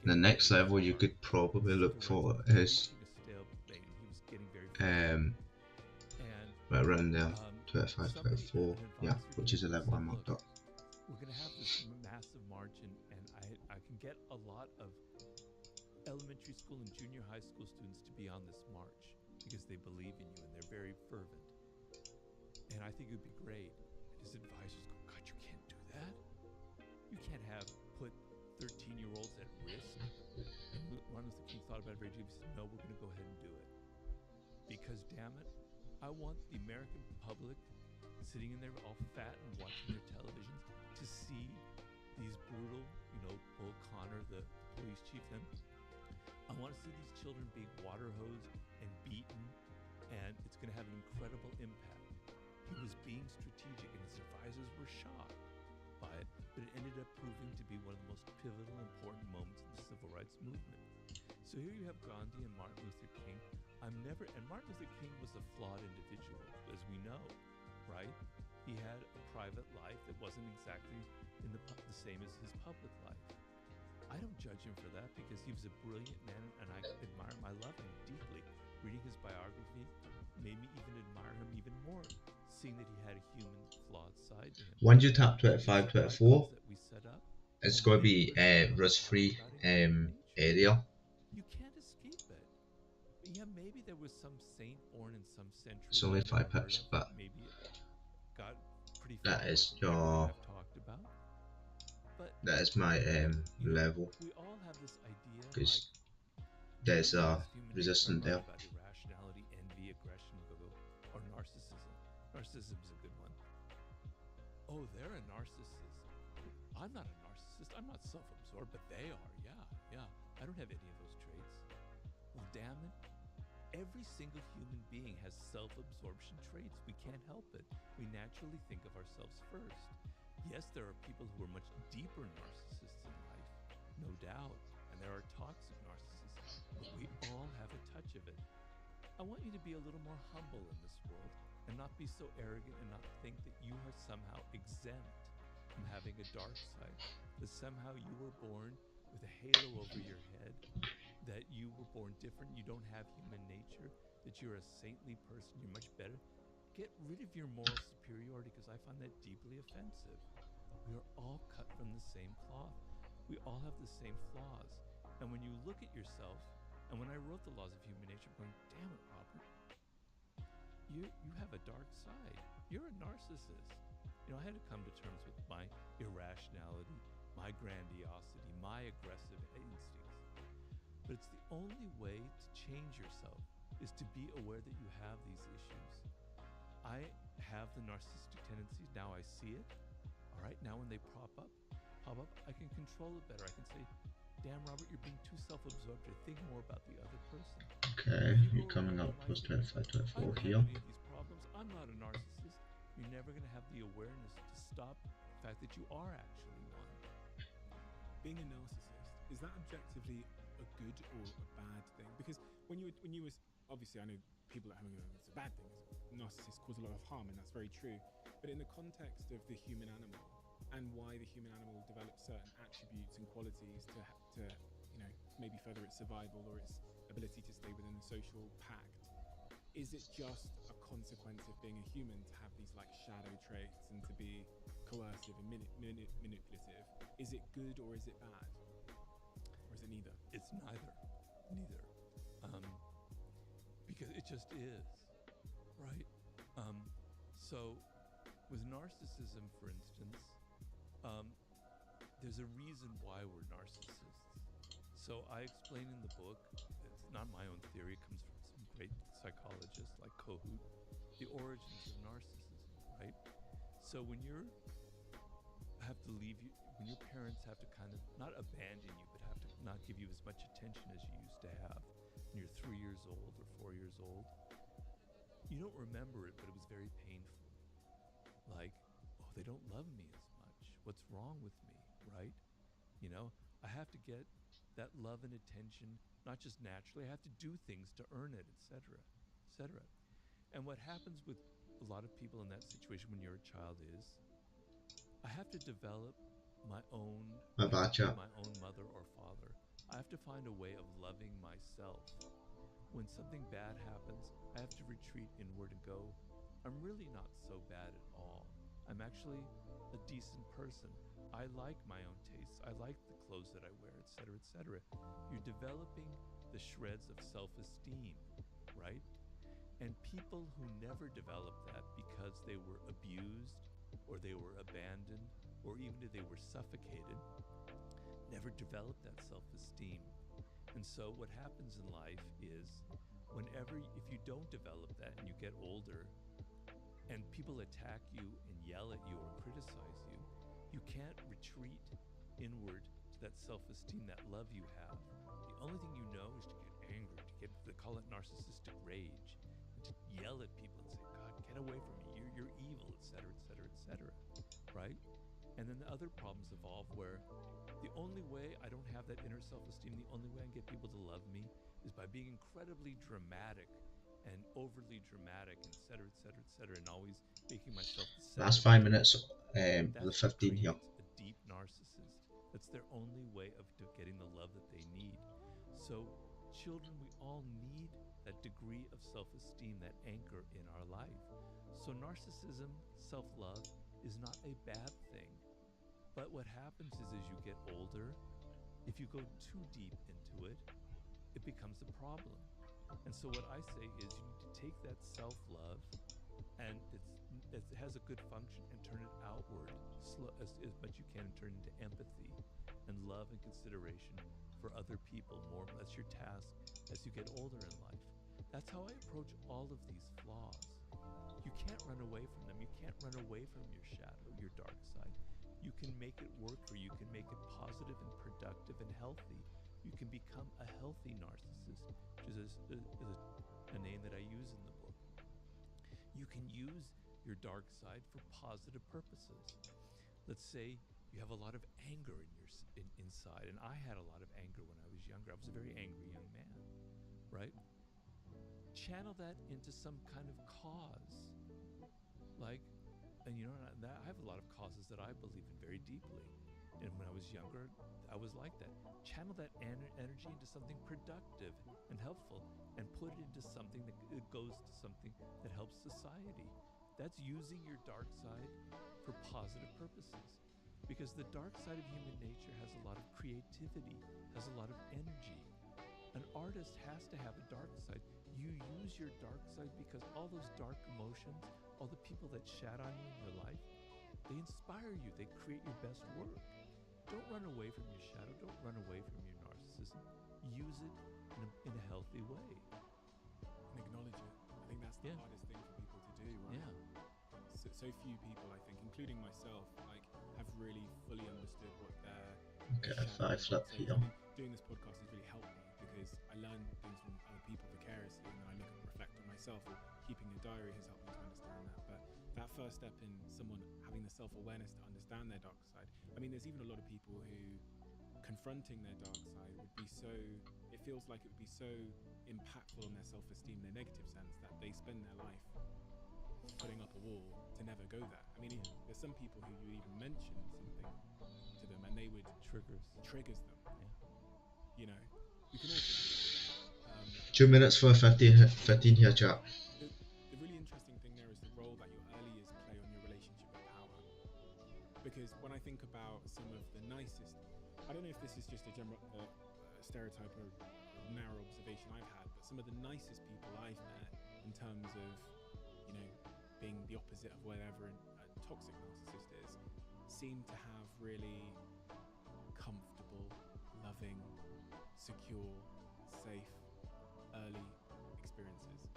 The next level you could probably look for is right around there, 25, 24, yeah, which is a level I marked up. We're going to have this massive margin, and I can get a lot of elementary school and junior high school students to be on this march because they believe in you and they're very fervent. And I think it would be great. His advisors go, God, you can't do that. You can't put 13-year-olds at risk. And Martin Luther King thought about it very deeply. He said, no, we're going to go ahead and do it. Because, damn it, I want the American public sitting in there all fat and watching their televisions to see these brutal, Bull Connor, the police chief, I want to see these children being water hosed and beaten, and it's going to have an incredible impact. He was being strategic, and his advisors were shocked by it, but it ended up proving to be one of the most pivotal and important moments in the civil rights movement. So here you have Gandhi and Martin Luther King. And Martin Luther King was a flawed individual, as we know, right? He had a private life that wasn't exactly the same as his public life. I don't judge him for that because he was a brilliant man, and I admire him. I love him deeply. Reading his biography made me even admire him even more, seeing that he had a human, flawed side to him. Once you tap 25, 24, it's going to be a risk-free area. You can't escape it. Yeah, maybe there was some saint born in some century. It's only 5 pips, but that is your. That is my level. We all have this idea, because there's a resistance there. Irrationality, envy, aggression, or narcissism. Narcissism is a good one. Oh, they're a narcissist. I'm not a narcissist. I'm not self-absorbed, but they are. Yeah. I don't have any of those traits. Well, damn it. Every single human being has self-absorption traits. We can't help it. We naturally think of ourselves first. Yes, there are people who are much deeper narcissists in life, no doubt, and there are toxic narcissists, but we all have a touch of it. I want you to be a little more humble in this world and not be so arrogant and not think that you are somehow exempt from having a dark side, that somehow you were born with a halo over your head, that you were born different, you don't have human nature, that you're a saintly person, you're much better. Get rid of your moral superiority, because I find that deeply offensive. We are all cut from the same cloth. We all have the same flaws. And when you look at yourself, and when I wrote the laws of human nature, I'm going, damn it, Robert, you have a dark side. You're a narcissist. You know, I had to come to terms with my irrationality, my grandiosity, my aggressive instincts. But it's the only way to change yourself is to be aware that you have these issues. I have the narcissistic tendencies. Now I see it. All right. Now when they pop up, I can control it better. I can say, damn, Robert, you're being too self-absorbed. You think more about the other person. Okay, you're coming up plus 25, 24 here. Any of these problems. I'm not a narcissist. You're never going to have the awareness to stop the fact that you are actually one. Being a narcissist, is that objectively a good or a bad thing? Because when you were obviously, I know people at home go, it's a bad thing. Narcissists cause a lot of harm, and that's very true. But in the context of the human animal and why the human animal develops certain attributes and qualities to you know, maybe further its survival or its ability to stay within the social pact, is it just a consequence of being a human to have these like shadow traits and to be coercive and manipulative? Is it good or is it bad? Or is it neither? It's neither. Because it just is, right? So with narcissism, for instance, there's a reason why we're narcissists. So I explain in the book, it's not my own theory, it comes from some great psychologists like Kohut, the origins of narcissism, right? So when when your parents have to kind of not abandon you, but have to not give you as much attention as you used to have when you're 3 years old or 4 years old, you don't remember it, but it was very painful. Like, oh, they don't love me as much. What's wrong with me, right? You know, I have to get that love and attention, not just naturally, I have to do things to earn it, etc., etc. And what happens with a lot of people in that situation when you're a child is, I have to develop my own mother or father. I have to find a way of loving myself. When something bad happens, I have to retreat inward and go, I'm really not so bad at all. I'm actually a decent person. I like my own tastes. I like the clothes that I wear, etc., etc. You're developing the shreds of self-esteem, right? And people who never develop that because they were abused or they were abandoned or even if they were suffocated, never develop that self-esteem. And so what happens in life is if you don't develop that and you get older and people attack you and yell at you or criticize you, you can't retreat inward to that self-esteem, that love you have. The only thing you know is to get angry, they call it narcissistic rage, and to yell at people and say, God, get away from me, you're evil, etc., etc., etc., right? And then the other problems evolve where the only way I don't have that inner self-esteem, the only way I can get people to love me is by being incredibly dramatic and overly dramatic, etc., etc., etc., and always making myself the center. Last 5 minutes, the 15 here. A deep narcissist. That's their only way of getting the love that they need. So children, we all need that degree of self-esteem, that anchor in our life. So narcissism, self-love, is not a bad thing. But what happens is as you get older, if you go too deep into it, it becomes a problem. And so what I say is you need to take that self-love and it has a good function and turn it outward as much you can and turn it into empathy and love and consideration for other people more. That's your task as you get older in life. That's how I approach all of these flaws. You can't run away from them. You can't run away from your shadow, your dark side. You can make it work for you. You can make it positive and productive and healthy. You can become a healthy narcissist, which is a name that I use in the book. You can use your dark side for positive purposes. Let's say you have a lot of anger inside, and I had a lot of anger when I was younger. I was a very angry young man, right? Channel that into some kind of cause, like, and you know, that I have a lot of causes that I believe in very deeply. And when I was younger, I was like that. Channel that energy into something productive and helpful, and put it into something that it goes to something that helps society. That's using your dark side for positive purposes. Because the dark side of human nature has a lot of creativity, has a lot of energy. An artist has to have a dark side. You use your dark side because all those dark emotions, all the people that shat on you in your life, they inspire you. They create your best work. Don't run away from your shadow. Don't run away from your narcissism. Use it in a healthy way. And acknowledge it. I think that's the hardest thing for people to do, right? Yeah. So few people, I think, including myself, like, have really fully understood what their Okay, shadow 5 flip is. here. I mean, doing this podcast has really helped me because I learn things from other people vicariously, and then I look and reflect on myself. Or keeping a diary has helped me to understand that. But that first step in someone having the self-awareness to understand their dark side. I mean, there's even a lot of people who confronting their dark side would be so, it feels like it would be so impactful on their self-esteem in a negative sense that they spend their life putting up a wall to never go there. I mean, there's some people who you even mention something to them and they would triggers them. Yeah. You know, we can also 2 minutes for 15 here, chat. the really interesting thing there is the role that your early years play on your relationship with power. Because when I think about some of the nicest, I don't know if this is just a general stereotype or narrow observation I've had, but some of the nicest people I've met in terms of, you know, being the opposite of whatever a toxic narcissist is, seem to have really comfortable, loving, secure, safe, early experiences.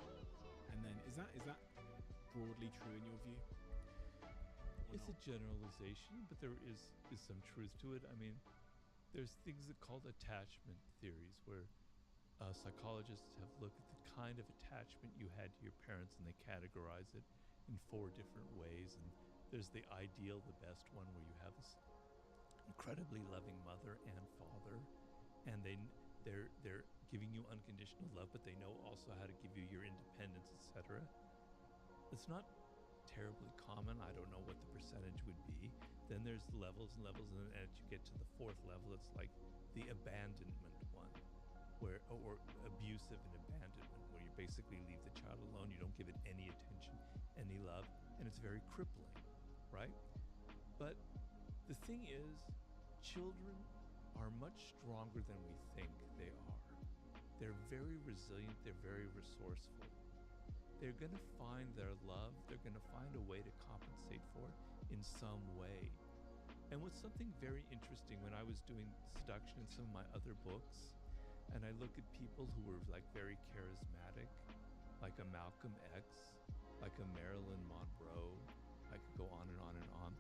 And then is that broadly true in your view? It's a generalization, but there is some truth to it. I mean, there's things that called attachment theories, where psychologists have looked at the kind of attachment you had to your parents, and they categorize it in 4 different ways. And there's the ideal, the best one, where you have this incredibly loving mother and father, and they're giving you unconditional love, but they know also how to give you your independence, etc. It's not terribly common. I don't know what the percentage would be. Then there's levels and levels, and as you get to the 4th level, it's like the abandonment one, where, or abusive and abandonment, where you basically leave the child alone. You don't give it any attention, any love, and it's very crippling, right? But the thing is, children are much stronger than we think they are. They're very resilient. They're very resourceful. They're going to find their love. They're going to find a way to compensate for it in some way. And what's something very interesting, when I was doing seduction in some of my other books, and I look at people who were like very charismatic, like a Malcolm X, like a Marilyn Monroe, I could go on and on and on.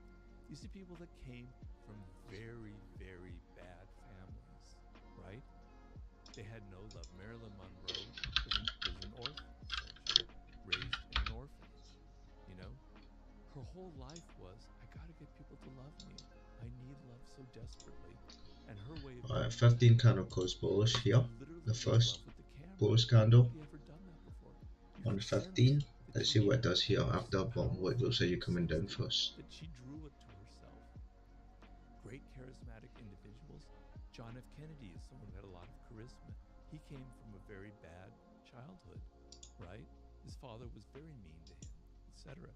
You see people that came from very, very bad families, right? They had no love. Marilyn Monroe was an orphan, essentially, raised in an orphanage, you know? Her whole life was, I gotta get people to love me. I need love so desperately. And her way of Alright, 15 candle close bullish here. The first bullish candle on the 15. Let's see what it does here after bottom wick. Looks like you're coming down first. That she drew it to herself. Great charismatic individuals. John F. Kennedy is someone who had a lot of charisma. He came from a very bad childhood, right? His father was very mean to him, etc.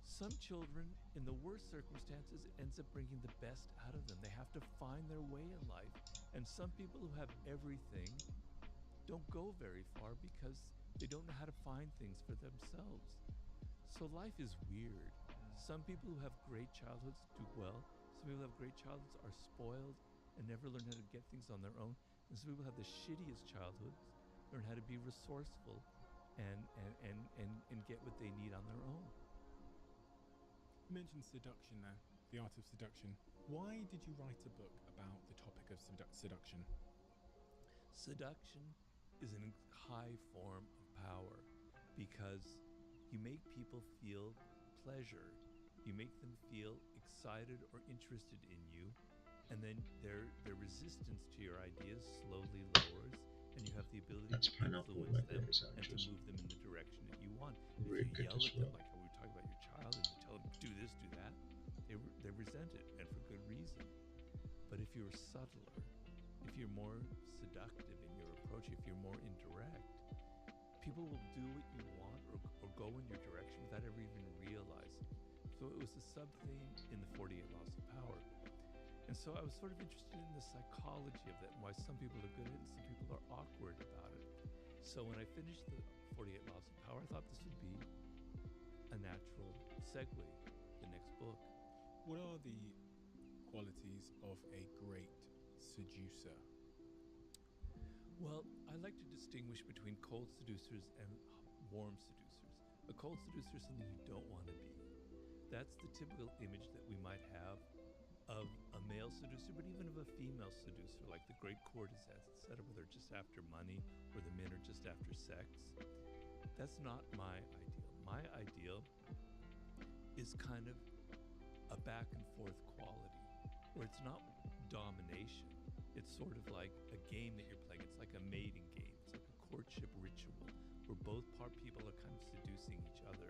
Some children, in the worst circumstances, it ends up bringing the best out of them. They have to find their way in life. And some people who have everything don't go very far because they don't know how to find things for themselves. So life is weird. Some people who have great childhoods do well. Some people who have great childhoods are spoiled and never learn how to get things on their own. And some people have the shittiest childhoods, learn how to be resourceful and get what they need on their own. You mentioned seduction there, the art of seduction. Why did you write a book about the topic of seduction? Seduction is a high form of power because you make people feel pleasure. You make them feel excited or interested in you, and then their resistance to your ideas slowly lowers, and you have the ability That's to pineapple influence right them there, is and to actually move them in the direction that you want. really If you good yell as at them, well. like how we were talking about your child, and you tell them, do this, do that, they resent it, and for good reason. But if you're subtler, if you're more seductive in your approach, if you're more indirect, people will do what you want or go in your direction without ever even realizing. So it was a sub-theme in the 48 Laws of Power. And so I was sort of interested in the psychology of that and why some people are good at it and some people are awkward about it. So when I finished the 48 Laws of Power, I thought this would be a natural segue, the next book. What are the qualities of a great seducer? Well, I like to distinguish between cold seducers and warm seducers. A cold seducer is something you don't want to be. That's the typical image that we might have of a male seducer, but even of a female seducer, like the great courtesans, etc., where they're just after money or the men are just after sex. That's not my ideal. My ideal is kind of a back and forth quality, where it's not domination. It's sort of like a game that you're playing. It's like a mating game. It's like a courtship ritual, where both people are kind of seducing each other.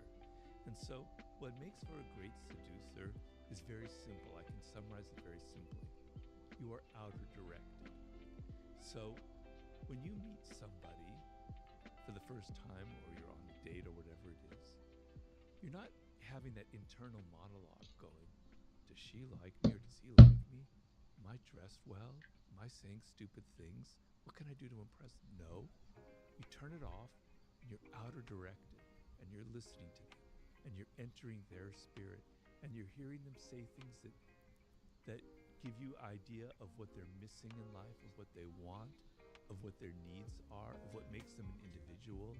And so what makes for a great seducer is very simple. I can summarize it very simply. You are outer directed. So when you meet somebody for the first time, or you're on a date or whatever it is, you're not having that internal monologue going, does she like me or does he like me? Am I dressed well? Am I saying stupid things? What can I do to impress them? No. You turn it off, and you're outer directed, and you're listening to them, and you're entering their spirit, and you're hearing them say things that give you idea of what they're missing in life, of what they want, of what their needs are, of what makes them an individual.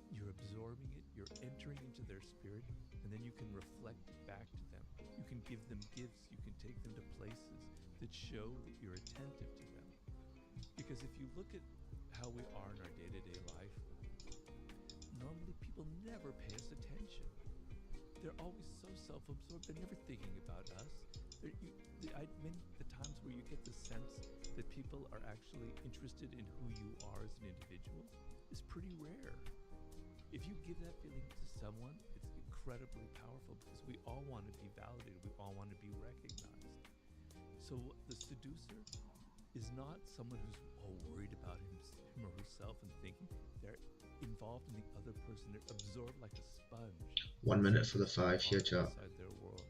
You're absorbing it, you're entering into their spirit, and then you can reflect it back to them. You can give them gifts, you can take them to places that show that you're attentive to them. Because if you look at how we are in our day-to-day life, normally people never pay us attention. They're always so self-absorbed, they're never thinking about us. Many the times where you get the sense that people are actually interested in who you are as an individual is pretty rare. If you give that feeling to someone, it's incredibly powerful because we all want to be validated, we all want to be recognized. So the seducer is not someone who's all worried about him or herself and thinking. They're involved in the other person, they're absorbed like a sponge. 1 minute for the 5 here, chat. Inside their world.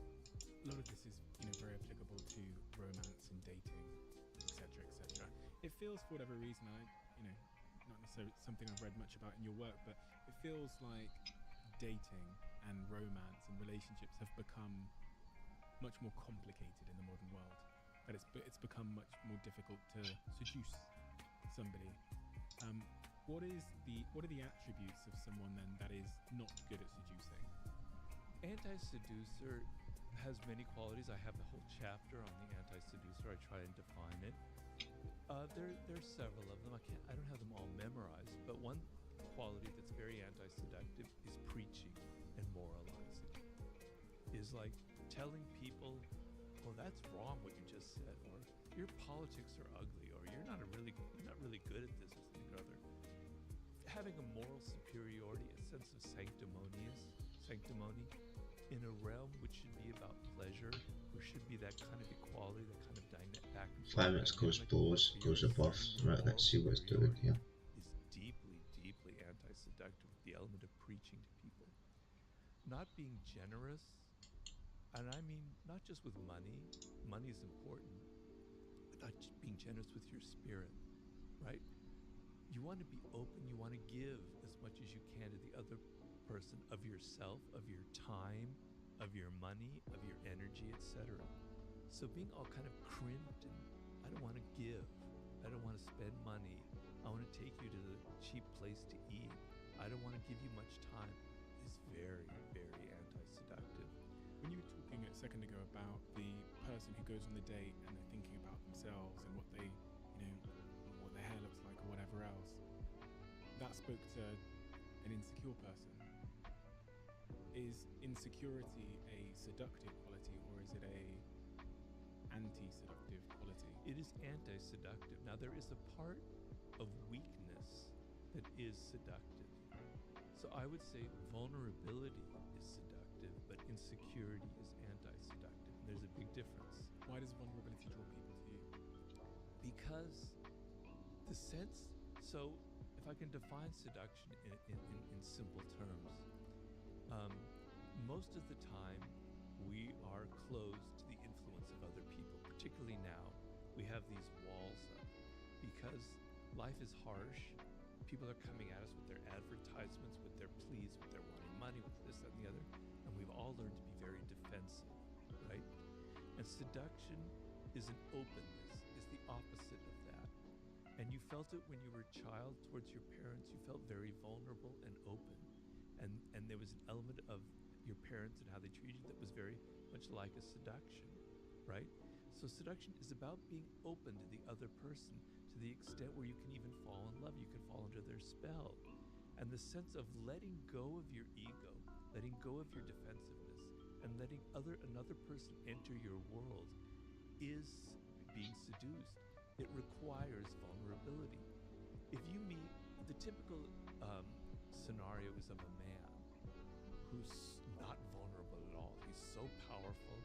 A lot of this is, very applicable to romance and dating, etc., etc. It feels, for whatever reason, not necessarily something I've read much about in your work, but it feels like dating and romance and relationships have become much more complicated in the modern world. That it's become much more difficult to seduce somebody. What are the attributes of someone then that is not good at seducing? Anti-seducer has many qualities. I have the whole chapter on the anti-seducer. I try and define it. There's several of them. I don't have them all memorized, but one quality that's very anti-seductive is preaching and moralizing. Is like telling people, "Oh, that's wrong what you just said," or "Your politics are ugly," or "You're not really good at this," or something or other. Having a moral superiority, a sense of sanctimony in a realm which should be about pleasure, or should be that kind of equality, that kind of back and forth. 5 minutes goes pause, goes above. Right, let's see what it's doing here. Is deeply, deeply anti-seductive, the element of preaching to people. Not being generous, and I mean not just with money is important, but not being generous with your spirit, right? You want to be open, you want to give as much as you can to the other person of yourself, of your time, of your money, of your energy, etc. So being all kind of crimped and I don't want to give, I don't want to spend money, I want to take you to the cheap place to eat, I don't want to give you much time, is very, very anti-seductive. When you were talking at second ago about the person who goes on the date and they're thinking about themselves and what they, what their hair looks like or whatever else. That spoke to an insecure person. Is insecurity a seductive quality, or is it a anti-seductive quality? It is anti-seductive. Now, there is a part of weakness that is seductive. So I would say vulnerability is seductive, but insecurity is anti-seductive. There's a big difference. Why does vulnerability draw people to you? Because the sense, so if I can define seduction in simple terms, most of the time we are closed to the influence of other people, particularly now. We have these walls up because life is harsh. People are coming at us with their advertisements, with their pleas, with their wanting money, with this, that, and the other, and we've all learned to be very defensive, right? And seduction is an openness, is the opposite of that. And you felt it when you were a child towards your parents. You felt very vulnerable and open. And there was an element of your parents and how they treated you that was very much like a seduction, right? So seduction is about being open to the other person to the extent where you can even fall in love. You can fall under their spell. And the sense of letting go of your ego, letting go of your defensiveness, and letting another person enter your world is being seduced. It requires vulnerability. If you meet, the typical scenario is of a man who's not vulnerable at all. He's so powerful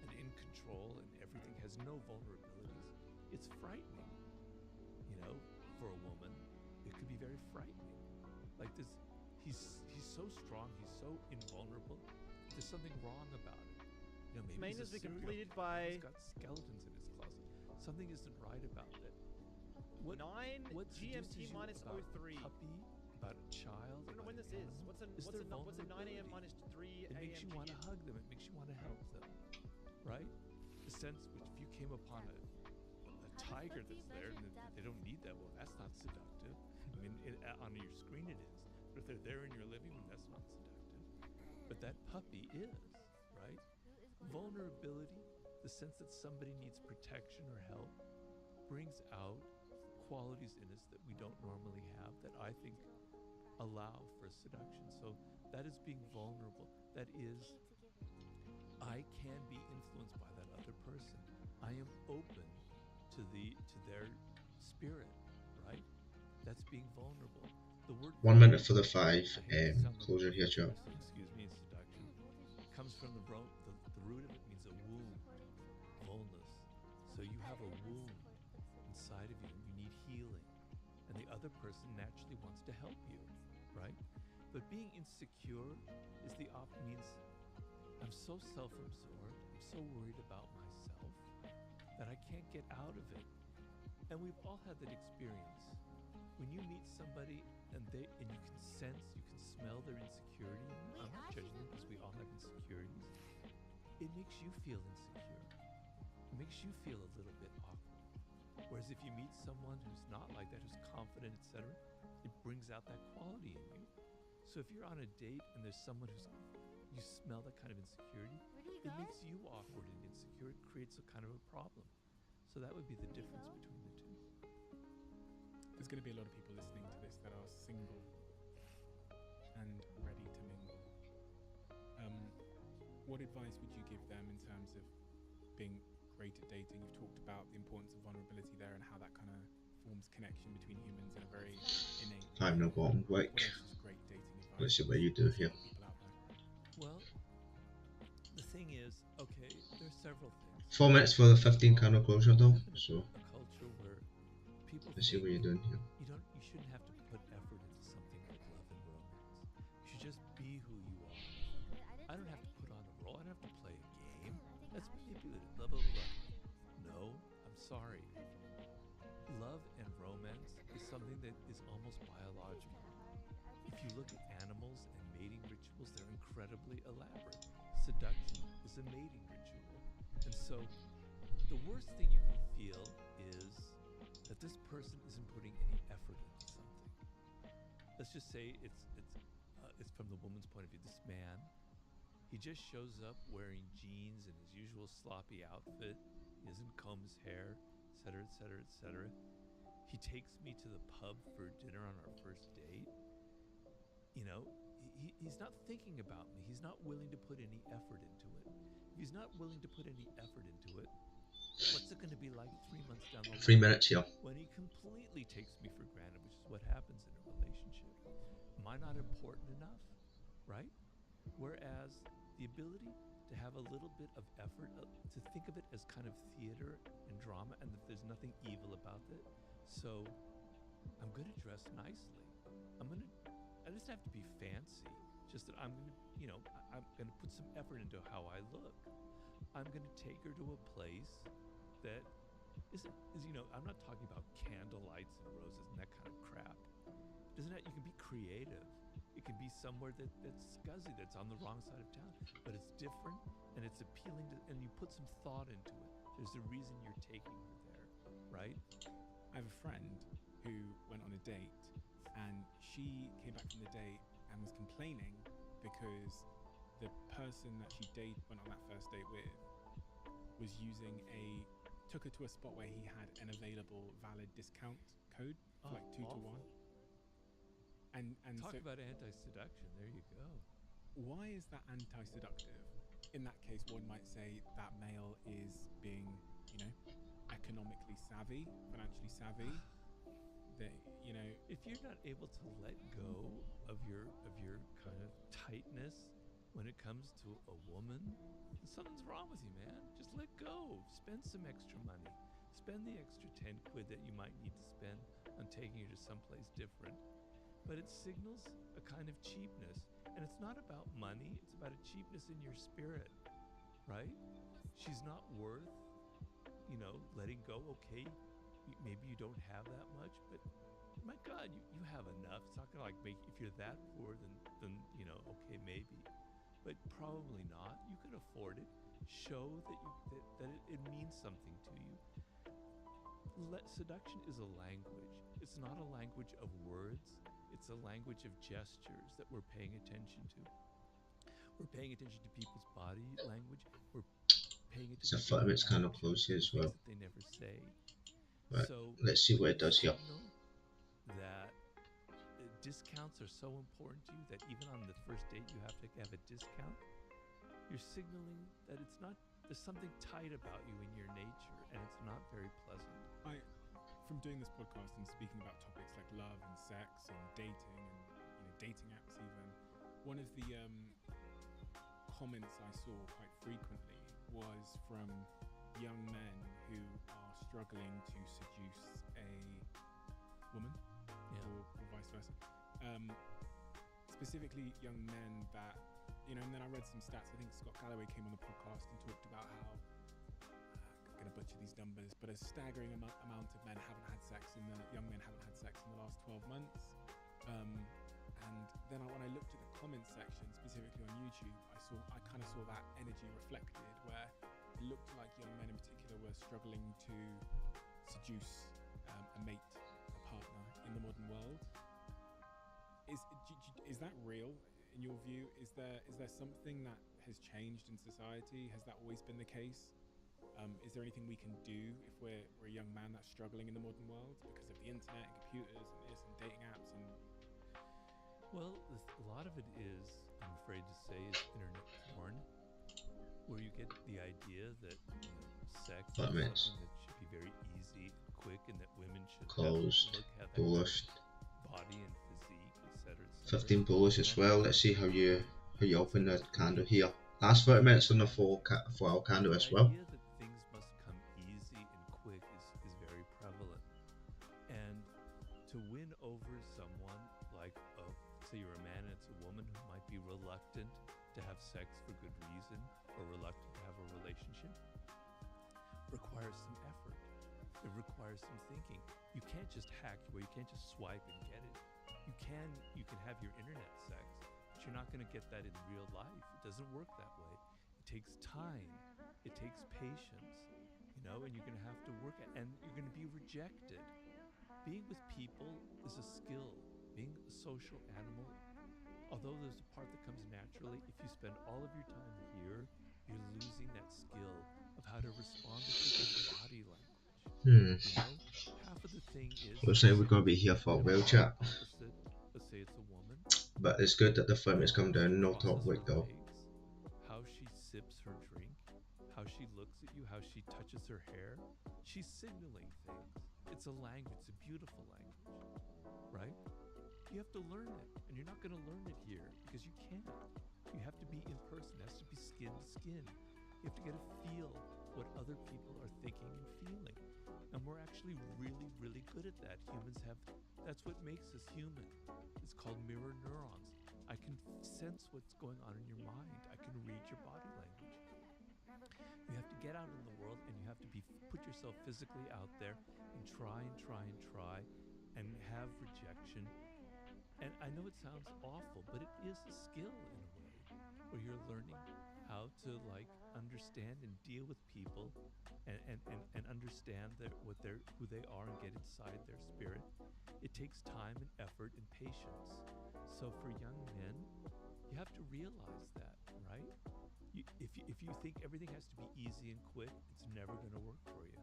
and in control and everything, has no vulnerabilities. It's frightening, for a woman. It could be very frightening. Like this, he's so strong, he's so invulnerable. There's something wrong about it. Maybe Main he's has a been serial completed killer. by- He's got skeletons in his closet. Something isn't right about it. What 9 seduces GMT you minus about 03. a puppy, about a child? I don't know about when an this is. animal? What's Is a there 9 a.m. vulnerability? minus 3 It a.m. makes you want to hug them. It makes you want to help them, right? The sense which if you came upon a tiger that's there and they don't need that, well, that's not seductive. I mean, on your screen it is, but if they're there in your living room, that's not seductive. But that puppy is, right? Vulnerability, the sense that somebody needs protection or help, brings out qualities in us that we don't normally have that I think allow for seduction. So that is being vulnerable. That is, I can be influenced by that other person. I am open to their spirit, right? That's being vulnerable. The word 1 minute for the 5 I hate to sound like closure here, chat. excuse me, in seduction. It comes from the root of it means a wound, vulnus. So you have a wound inside of you and you need healing. And the other person naturally wants to help you, right? But being insecure is means I'm so self-absorbed, I'm so worried about myself that I can't get out of it. And we've all had that experience. When you meet somebody and you can sense, you can smell their insecurity, and I'm not judging them because we all have insecurities, it makes you feel insecure. It makes you feel a little bit awkward. Whereas if you meet someone who's not like that, who's confident, etc., it brings out that quality in you. So if you're on a date and there's someone you smell that kind of insecurity, it makes you awkward and insecure. It creates a kind of a problem. So that would be the difference between the two. There's going to be a lot of people listening to this that are single and ready to mingle. What advice would you give them in terms of being great at dating? You've talked about the importance of vulnerability there and how that kind of forms connection between humans in a very innate way. Time no bottom quick. What else is great dating advice? Let's see what you do here. People out there. Well, the thing is, okay, there's several things. 4 minutes for the 15 candle closure though, We live in so a culture where people let's see think what you're doing here. you shouldn't have to put effort into something like love and romance. You should just be who you are. I don't have to put on a role. I don't have to play a game. That's manipulative. Blah blah blah. No, I'm sorry. Love and romance is something that is almost biological. If you look at animals and mating rituals, they're incredibly elaborate. Seduction is a mating ritual. And so the worst thing you can feel is that this person isn't putting any effort into something. Let's just say it's from the woman's point of view. This man He just shows up wearing jeans and his usual sloppy outfit. He doesn't comb his hair, etc., etc., etc. He takes me to the pub for dinner on our first date. You know, he's not thinking about me. He's not willing to put any effort into it. If he's not willing to put any effort into it, what's it going to be like 3 months down the line? 3 minutes here. When he completely takes me for granted, which is what happens in a relationship. Am I not important enough? Right? Whereas the ability to have a little bit of effort, to think of it as kind of theater and drama, and that there's nothing evil about it. So I'm going to dress nicely. I just have to be fancy. Just that I'm going to, you know, I'm going to put some effort into how I look. I'm going to take her to a place that is, you know, I'm not talking about candlelights and roses and that kind of crap. Doesn't that, you can be creative. It can be somewhere that's scuzzy, that's on the wrong side of town, but it's different and it's appealing to, and you put some thought into it. There's a reason you're taking her there, right? I have a friend who went on a date, and she came back from the date and was complaining because the person that she went on that first date with was took her to a spot where he had an available valid discount code for like 2 to 1. And talk so about anti-seduction. There you go. Why is that anti-seductive? In that case, one might say that male is being, you know, economically savvy, financially savvy. That, you know, if you're not able to let go of your kind of tightness when it comes to a woman, then something's wrong with you, man. Just let go. Spend some extra money. Spend the extra 10 quid that you might need to spend on taking her to someplace different. But it signals a kind of cheapness. And it's not about money, it's about a cheapness in your spirit, right? She's not worth, you know, letting go. Okay, maybe you don't have that much, but my God, you have enough. It's not gonna like make, if you're that poor, then you know, okay, maybe. But probably not. You can afford it. Show that it means something to you. Seduction is a language. It's not a language of words. It's a language of gestures that we're paying attention to. We're paying attention to people's body language. We're paying attention So 30 minutes kind of close here as well. That they never say. Right. So Let's see what it does here. That discounts are so important to you that even on the first date you have to have a discount. You're signaling that it's not, there's something tight about you in your nature, and it's not very pleasant. From doing this podcast and speaking about topics like love and sex and dating and, you know, dating apps even, one of the comments I saw quite frequently was from young men who are struggling to seduce a woman, or vice versa. Specifically young men that, you know, and then I read some stats. I think Scott Galloway came on the podcast and talked about how, I'm going to butcher these numbers, but a staggering amount of men haven't had sex young men haven't had sex in the last 12 months. And then when I looked at the comment section, specifically on YouTube, I kind of saw that energy reflected, where it looked like young men in particular were struggling to seduce a mate, a partner in the modern world. Is that real in your view? Is there something that has changed in society? Has that always been the case? Is there anything we can do if we're a young man that's struggling in the modern world because of the internet and computers and this and dating apps and? Well, a lot of it is, I'm afraid to say, is internet porn, where you get the idea that, you know, sex is something that should be very easy and quick, and that women should have bullish, body and physique, etc. 15 bullish as well. Let's see how you open the candle here. Last 30 minutes on the 4-hour candle as well. The idea that things must come easy and quick is very prevalent. And to win over someone, like, say you're a man and it's a woman who might be reluctant to have sex for good reason, or reluctant to have a relationship, requires some effort. It requires some thinking. You can't just hack your way. You can't just swipe and get it. You can have your internet sex, but you're not going to get that in real life. It doesn't work that way. It takes time. It takes patience, you know, and you're going to have to work at, and you're going to be rejected. Being with people is a skill. Being a social animal Although there's a part that comes naturally, if you spend all of your time here, you're losing that skill of how to respond to people's body language. You know, half of the thing is. Looks like we're gonna be here for a while, chat. Opposite, let's say it's a woman. But it's good that the firm has come down, no top wick though. How she sips her drink, how she looks at you, how she touches her hair. She's signaling things. It's a language, it's a beautiful language, right? You have to learn it, and you're not going to learn it here because you can't. You have to be in person. It has to be skin to skin. You have to get a feel what other people are thinking and feeling. And we're actually really, really good at that. Humans have, that's what makes us human. It's called mirror neurons. I can sense what's going on in your mind. I can read your body language. You have to get out in the world and you have to put yourself physically out there and try and have rejection. And I know it sounds awful, but it is a skill in a way where you're learning how to like understand and deal with people and understand who they are and get inside their spirit. It takes time and effort and patience. So for young men, you have to realize that, right? If you think everything has to be easy and quick, it's never going to work for you.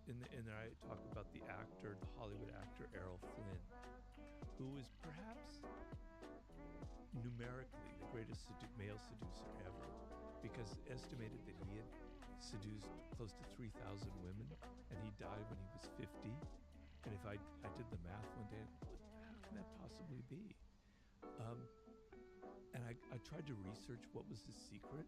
And I talk about the Hollywood actor Errol Flynn, who is perhaps numerically the greatest male seducer ever, because estimated that he had seduced close to 3,000 women, and he died when he was 50. And if I did the math one day, how can that possibly be? And I tried to research what was his secret,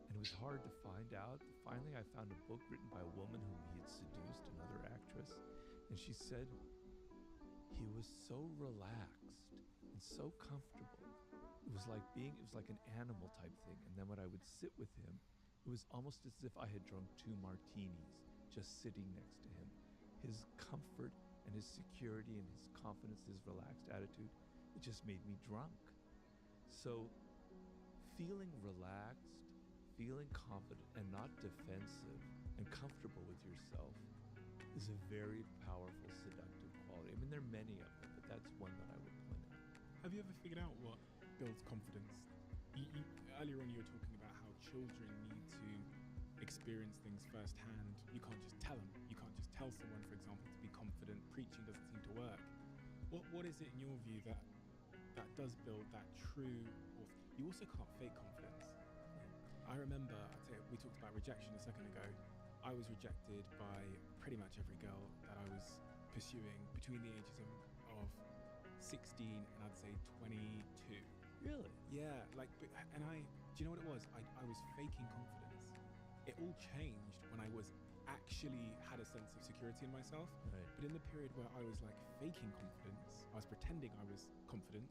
and it was hard to find out. Finally, I found a book written by a woman whom he had seduced, another actress, and she said he was so relaxed and so comfortable. It was like an animal type thing. And then when I would sit with him, it was almost as if I had drunk 2 martinis just sitting next to him. His comfort and his security and his confidence, his relaxed attitude, it just made me drunk. So feeling relaxed, feeling confident and not defensive and comfortable with yourself is a very powerful seductive quality. I mean, there are many of them, but that's one that I would point out. Have you ever figured out what builds confidence? Earlier on you were talking about how children need to experience things firsthand. You can't just tell them. You can't just tell someone, for example, to be confident. Preaching doesn't seem to work. What is it in your view that does build that true, or you also can't fake confidence? I remember, we talked about rejection a second ago. I was rejected by pretty much every girl that I was pursuing between the ages of 16 and I'd say 22. Really? Yeah, do you know what it was? I was faking confidence. It all changed when I was actually had a sense of security in myself. Right. But in the period where I was like faking confidence, I was pretending I was confident.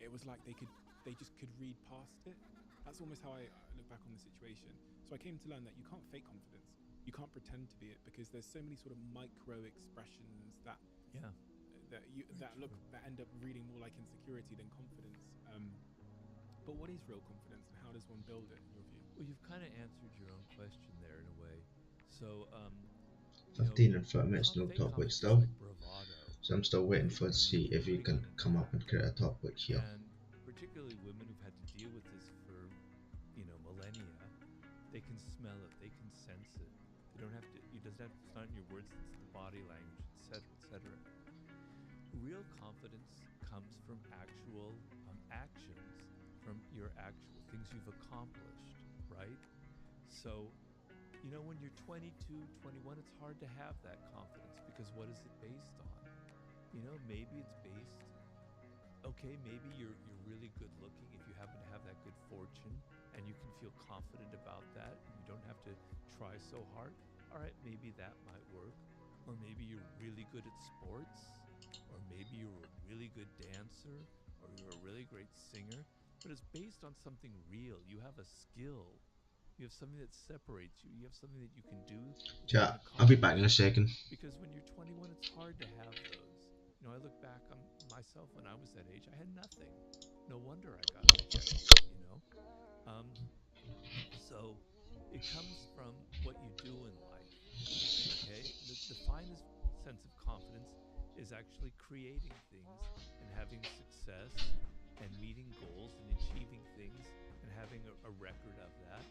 It was like they just could read past it. That's almost how I look back on the situation. So I came to learn that you can't fake confidence. You can't pretend to be it, because there's so many sort of micro expressions that end up reading more like insecurity than confidence. But what is real confidence, and how does one build it, in your view? Well, you've kind of answered your own question there in a way. So 15 and 30 minutes no top wick still. So I'm still waiting for to see if you can come up and create a top wick here. And particularly women who've had to deal with this for, millennia, they can smell it, they can sense it. They don't have to, it's not in your words, it's the body language, etc., etc. Real confidence comes from actual actions, from your actual things you've accomplished, right? So, when you're 22, 21, it's hard to have that confidence, because what is it based on? Maybe it's based, okay, maybe you're really good looking if you happen to have that good fortune and you can feel confident about that and you don't have to try so hard. All right, maybe that might work. Or maybe you're really good at sports, or maybe you're a really good dancer, or you're a really great singer, but it's based on something real. You have a skill. You have something that separates you. You have something that you can do. Chat, I'll be back in a second. Because when you're 21, it's hard to have those. I look back on myself when I was that age. I had nothing. No wonder I got rejected, So it comes from what you do in life, okay? The finest sense of confidence is actually creating things and having success and meeting goals and achieving things and having a record of that.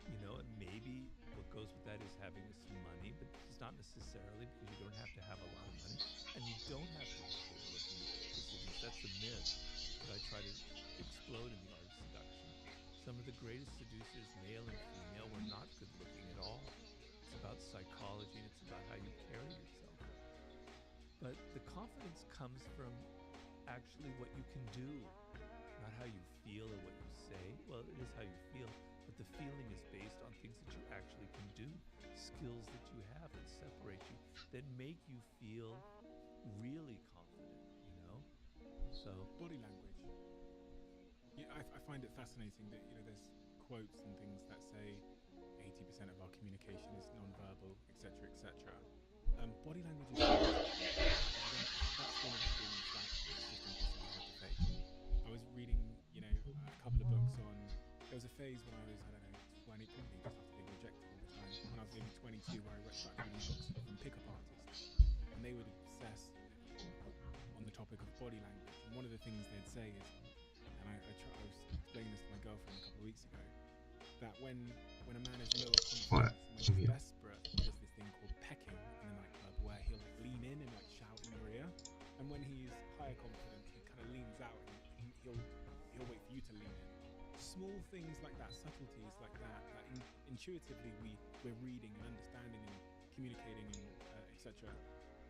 You know, and maybe what goes with that is having some money, but it's not necessarily, because you don't have to have a lot of money, and you don't have to be good looking to seduce. That's the myth that I try to explode in the art of seduction. Some of the greatest seducers, male and female, were not good looking at all. It's about psychology, and it's about how you carry yourself. But the confidence comes from actually what you can do, not how you feel or what you say. Well, it is how you feel, but the feeling is based on things that you actually can do, skills that you have that separate you, that make you feel really confident, you know? So Body language. Yeah, I find it fascinating that, you know, there's quotes and things that say 80% of our communication is non-verbal, etc., etc. Body language is that's one of the things that is just impossible to fake. I was reading, you know, a couple of books on. There was a phase when I was, I don't know, 20, probably just after being rejected all the time. When I was maybe 22, where I started reading books from pickup artists, and they would obsess on the topic of body language. And one of the things they'd say is, and I was explaining this to my girlfriend a couple of weeks ago, that when a man is lower confidence, when he's desperate, he does this thing called pecking in a nightclub, where he'll like lean in and like shout in your ear. And when he's higher confidence, he kind of leans out and he'll wait for you to lean in. Small things like that, subtleties like that, that intuitively we're reading and understanding and communicating and etc.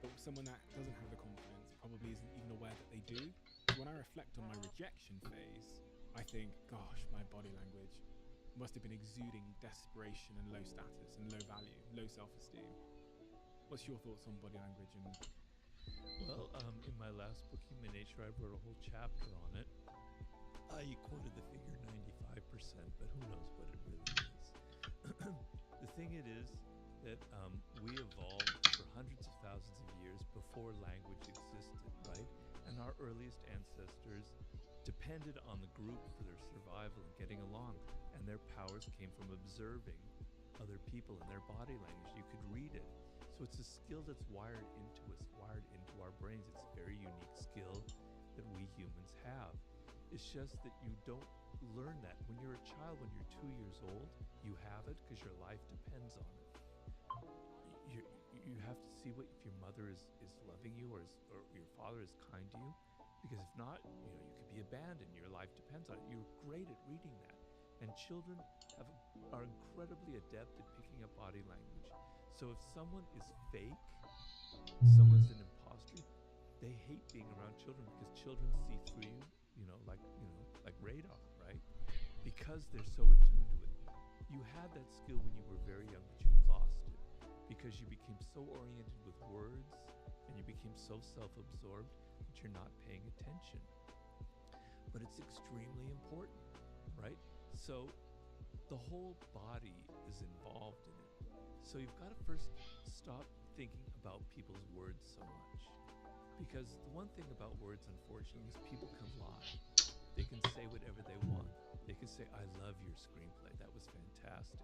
But someone that doesn't have the confidence probably isn't even aware that they do. So when I reflect on my rejection phase, I think, gosh, my body language must have been exuding desperation and low status and low value, low self-esteem. What's your thoughts on body language? And well, in my last book, Human Nature, I wrote a whole chapter on it. I quoted the figure 95%, but who knows what it really is. The thing it is that we evolved for hundreds of thousands of years before language existed, right? And our earliest ancestors depended on the group for their survival and getting along, and their powers came from observing other people and their body language. You could read it. So it's a skill that's wired into us, wired into our brains. It's a very unique skill that we humans have. It's just that you don't learn that. When you're a child, when you're 2 years old, you have it because your life depends on it. You have to see if your mother is loving you or your father is kind to you, because if not, you could be abandoned. Your life depends on it. You're great at reading that. And children are incredibly adept at picking up body language. So if someone is fake, someone's an imposter, they hate being around children because children see through you, like radar, right? Because they're so attuned to it. You had that skill when you were very young, but you lost it because you became so oriented with words and you became so self-absorbed that you're not paying attention. But it's extremely important, right? So the whole body is involved in it. So you've got to first stop thinking about people's words so much. Because the one thing about words, unfortunately, is people can lie. They can say whatever they want. They can say, I love your screenplay. That was fantastic.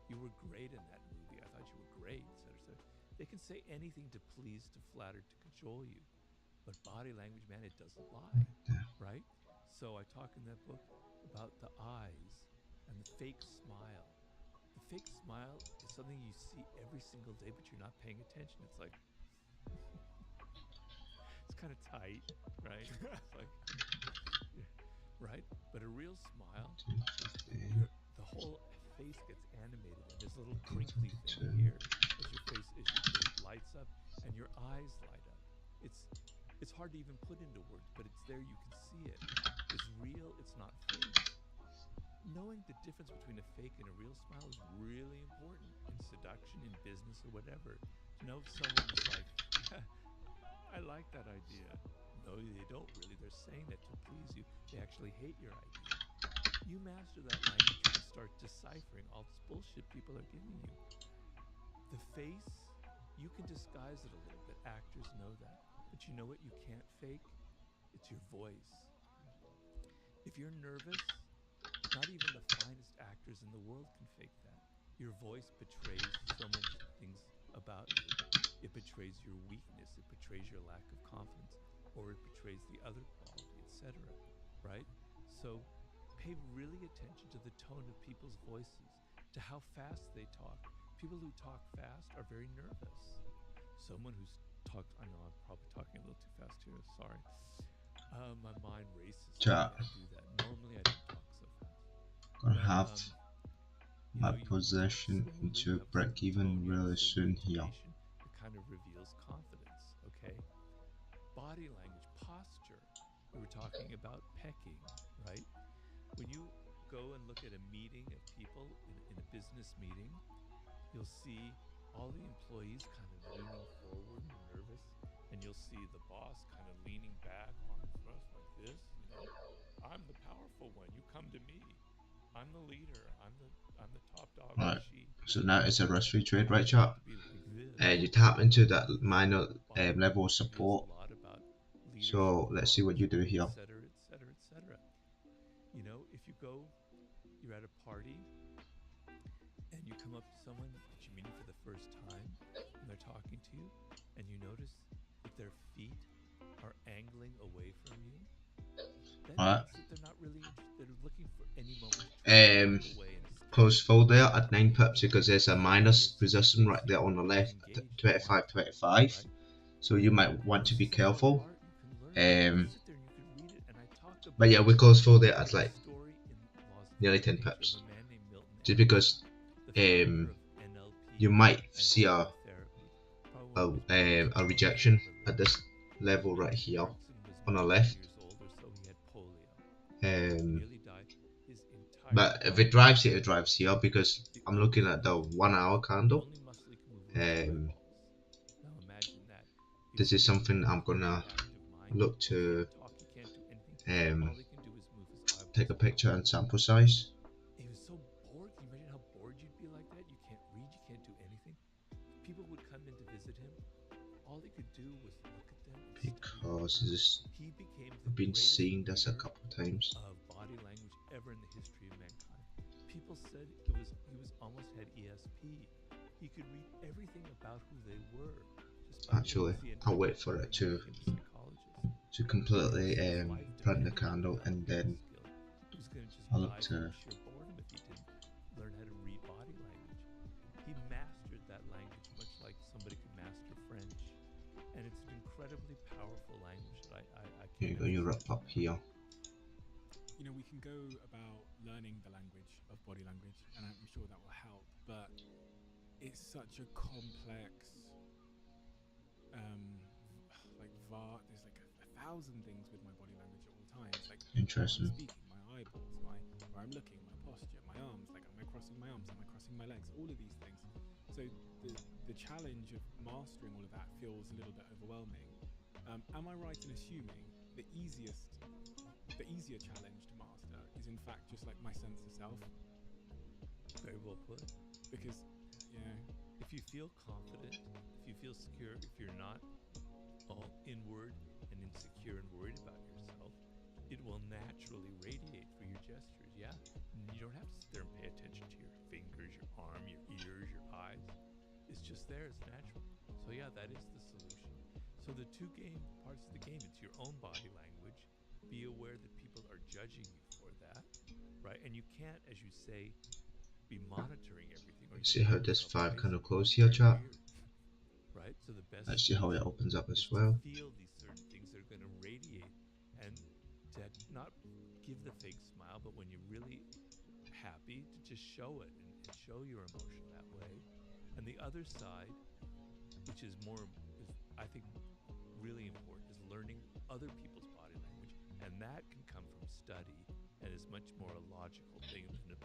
You were great in that movie. I thought you were great, etc. They can say anything to please, to flatter, to cajole you. But body language, man, it doesn't lie, right? So I talk in that book about the eyes and the fake smile. The fake smile is something you see every single day, but you're not paying attention. It's like, it's kind of tight, right? It's like, right? But a real smile, the whole face gets animated, and there's a little crinkly thing here as your face lights up and your eyes light up. It's hard to even put into words, but it's there. You can see it. It's real. It's not fake. Knowing the difference between a fake and a real smile is really important in seduction, in business, or whatever. To know if someone is like, I like that idea. No, they don't really. They're saying that to please you. They actually hate your idea. You master that language, you can start deciphering all this bullshit people are giving you. The face, you can disguise it a little bit. Actors know that. But you know what you can't fake? It's your voice. If you're nervous, not even the finest actors in the world can fake that. Your voice betrays so many things about you. It betrays your weakness. It betrays your lack of confidence. Or it betrays the other quality, etc. right? So pay really attention to the tone of people's voices, to how fast they talk. People who talk fast are very nervous. Someone who's talked, I know I'm probably talking a little too fast here, sorry. My mind races when I do that. Normally I don't talk so fast. Gonna have You my know, you position slowly into have break some even tone, you really have soon here. information that kind of reveals confidence, okay? Body language, posture. We were talking about pecking, right? When you go and look at a meeting of people in a business meeting, you'll see all the employees kind of leaning forward and nervous, and you'll see the boss kind of leaning back, arms crossed like this, you know. I'm the powerful one. You come to me. I'm the leader. I'm the top dog. Right. She. So now it's a risk-free trade, right, chat? To be like this. You tap into that minor level of Reveals support. a lot about So let's see what you do here. etc., etc., etc. You know, if you go, you're at a party, and you come up to someone that you're meeting for the first time, and they're talking to you, and you notice that their feet are angling away from you. That means that they're not really interested. They're looking for any moment to pull away and close full there at 9 pips because there's a minus resistance right there on the left at 25.25. So you might want to be careful. But yeah, we close full there at like nearly 10 pips, just because you might see a rejection at this level right here on the left. But if it drives here, it drives here, because I'm looking at the 1 hour candle. This is something I'm gonna look to take a picture and sample size. He was so bored. Can you imagine how bored you'd be like that? You can't read, you can't do anything. People would come in to visit him. All they could do was look at them. Because this, I've been seeing this a couple of times. Of body language ever in the history of mankind. People said he was almost had ESP. He could read everything about who they were. Actually, I'll wait for it to completely print the candle, and then I'll look to learn how to read body language. He mastered that language much like somebody could master French, and it's an incredibly powerful language that I here you go, you wrap up here. You know, we can go about learning the language of body language, and I'm sure that will help, but it's such a complex like VAR. There's like a thousand things with my body language at all times. Like interesting. Speaking, my eyeballs, where I'm looking, my posture, my arms. Like, am I crossing my arms? Am I crossing my legs? All of these things. So the challenge of mastering all of that feels a little bit overwhelming. Am I right in assuming the easier challenge to master is in fact just like my sense of self? Very well put. Because, you know, if you feel confident, if you feel secure, if you're not all inward and insecure and worried about yourself, it will naturally radiate through your gestures. Yeah, you don't have to sit there and pay attention to your fingers, your arm, your ears, your eyes. It's just there. It's natural. So yeah, that is the solution. So the two parts of the game, it's your own body language. Be aware that people are judging you for that, right? And you can't, as you say, be monitoring everything. See how this 5 kind of close here, chat. Right? So the best. Let's see how it opens up as well. Feel these certain things that are going to radiate, and to not give the fake smile, but when you're really happy, to just show it and show your emotion that way. And the other side, which is I think really important, is learning other people's body language, and that can come from study, and is much more a logical thing than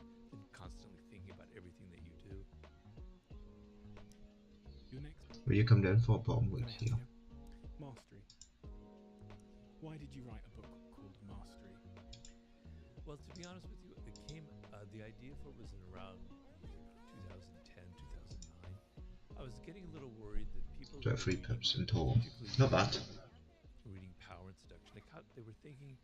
constantly thinking about everything that you do. Will you come down for a bottom week here? Mastery. Why did you write a book called Mastery? Well, to be honest with you, the idea for it was in around 2010, 2009. I was getting a little worried that people 23 pips in total. Not bad. Reading Power and Seduction. They were thinking,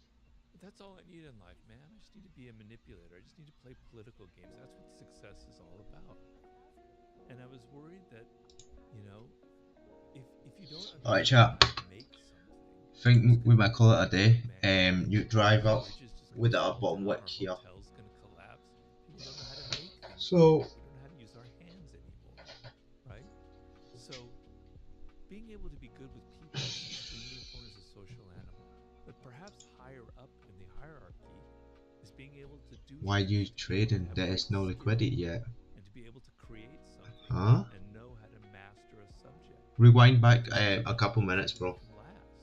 that's all I need in life, man. I just need to be a manipulator. I just need to play political games. That's what success is all about. And I was worried that, you know, if you don't Alright, chat. I think we might call it a day. You drive up with our bottom wick Our here. hotel's gonna collapse. People don't know how to make things. So We don't know how to use our hands anymore, right? So being able to be good with people is extremely important as a social animal. But perhaps higher up in the hierarchy is being able to do why you things trading? have There great is no skill liquidity yet. and to be able to create something Huh? and know how to master a subject. Rewind back a couple minutes, bro. Can last.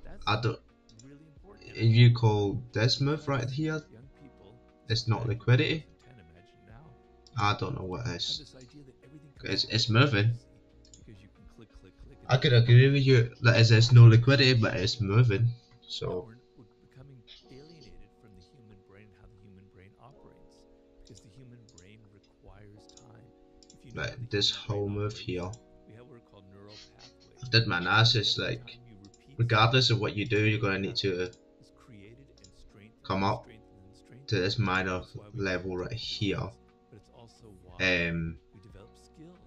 That's I don't. really important. If you call this move right here, Young people it's not liquidity. 10, imagine now. I don't know what Have is. this idea that everything comes It's so moving. easy because you can click, click, click, and I could agree with you that there's no liquidity, but it's moving. So we're becoming alienated from the human brain and how the human brain operates because the human brain requires time. If you know how like the this human brain whole move operates, here, we have what are called neural pathways. I've did my analysis. Every Like time you repeat regardless of what you do, you're gonna need to is created and strengthened come and up strengthened and strengthened. to this minor That's why we level develop right here. skills, but it's also why we develop skills.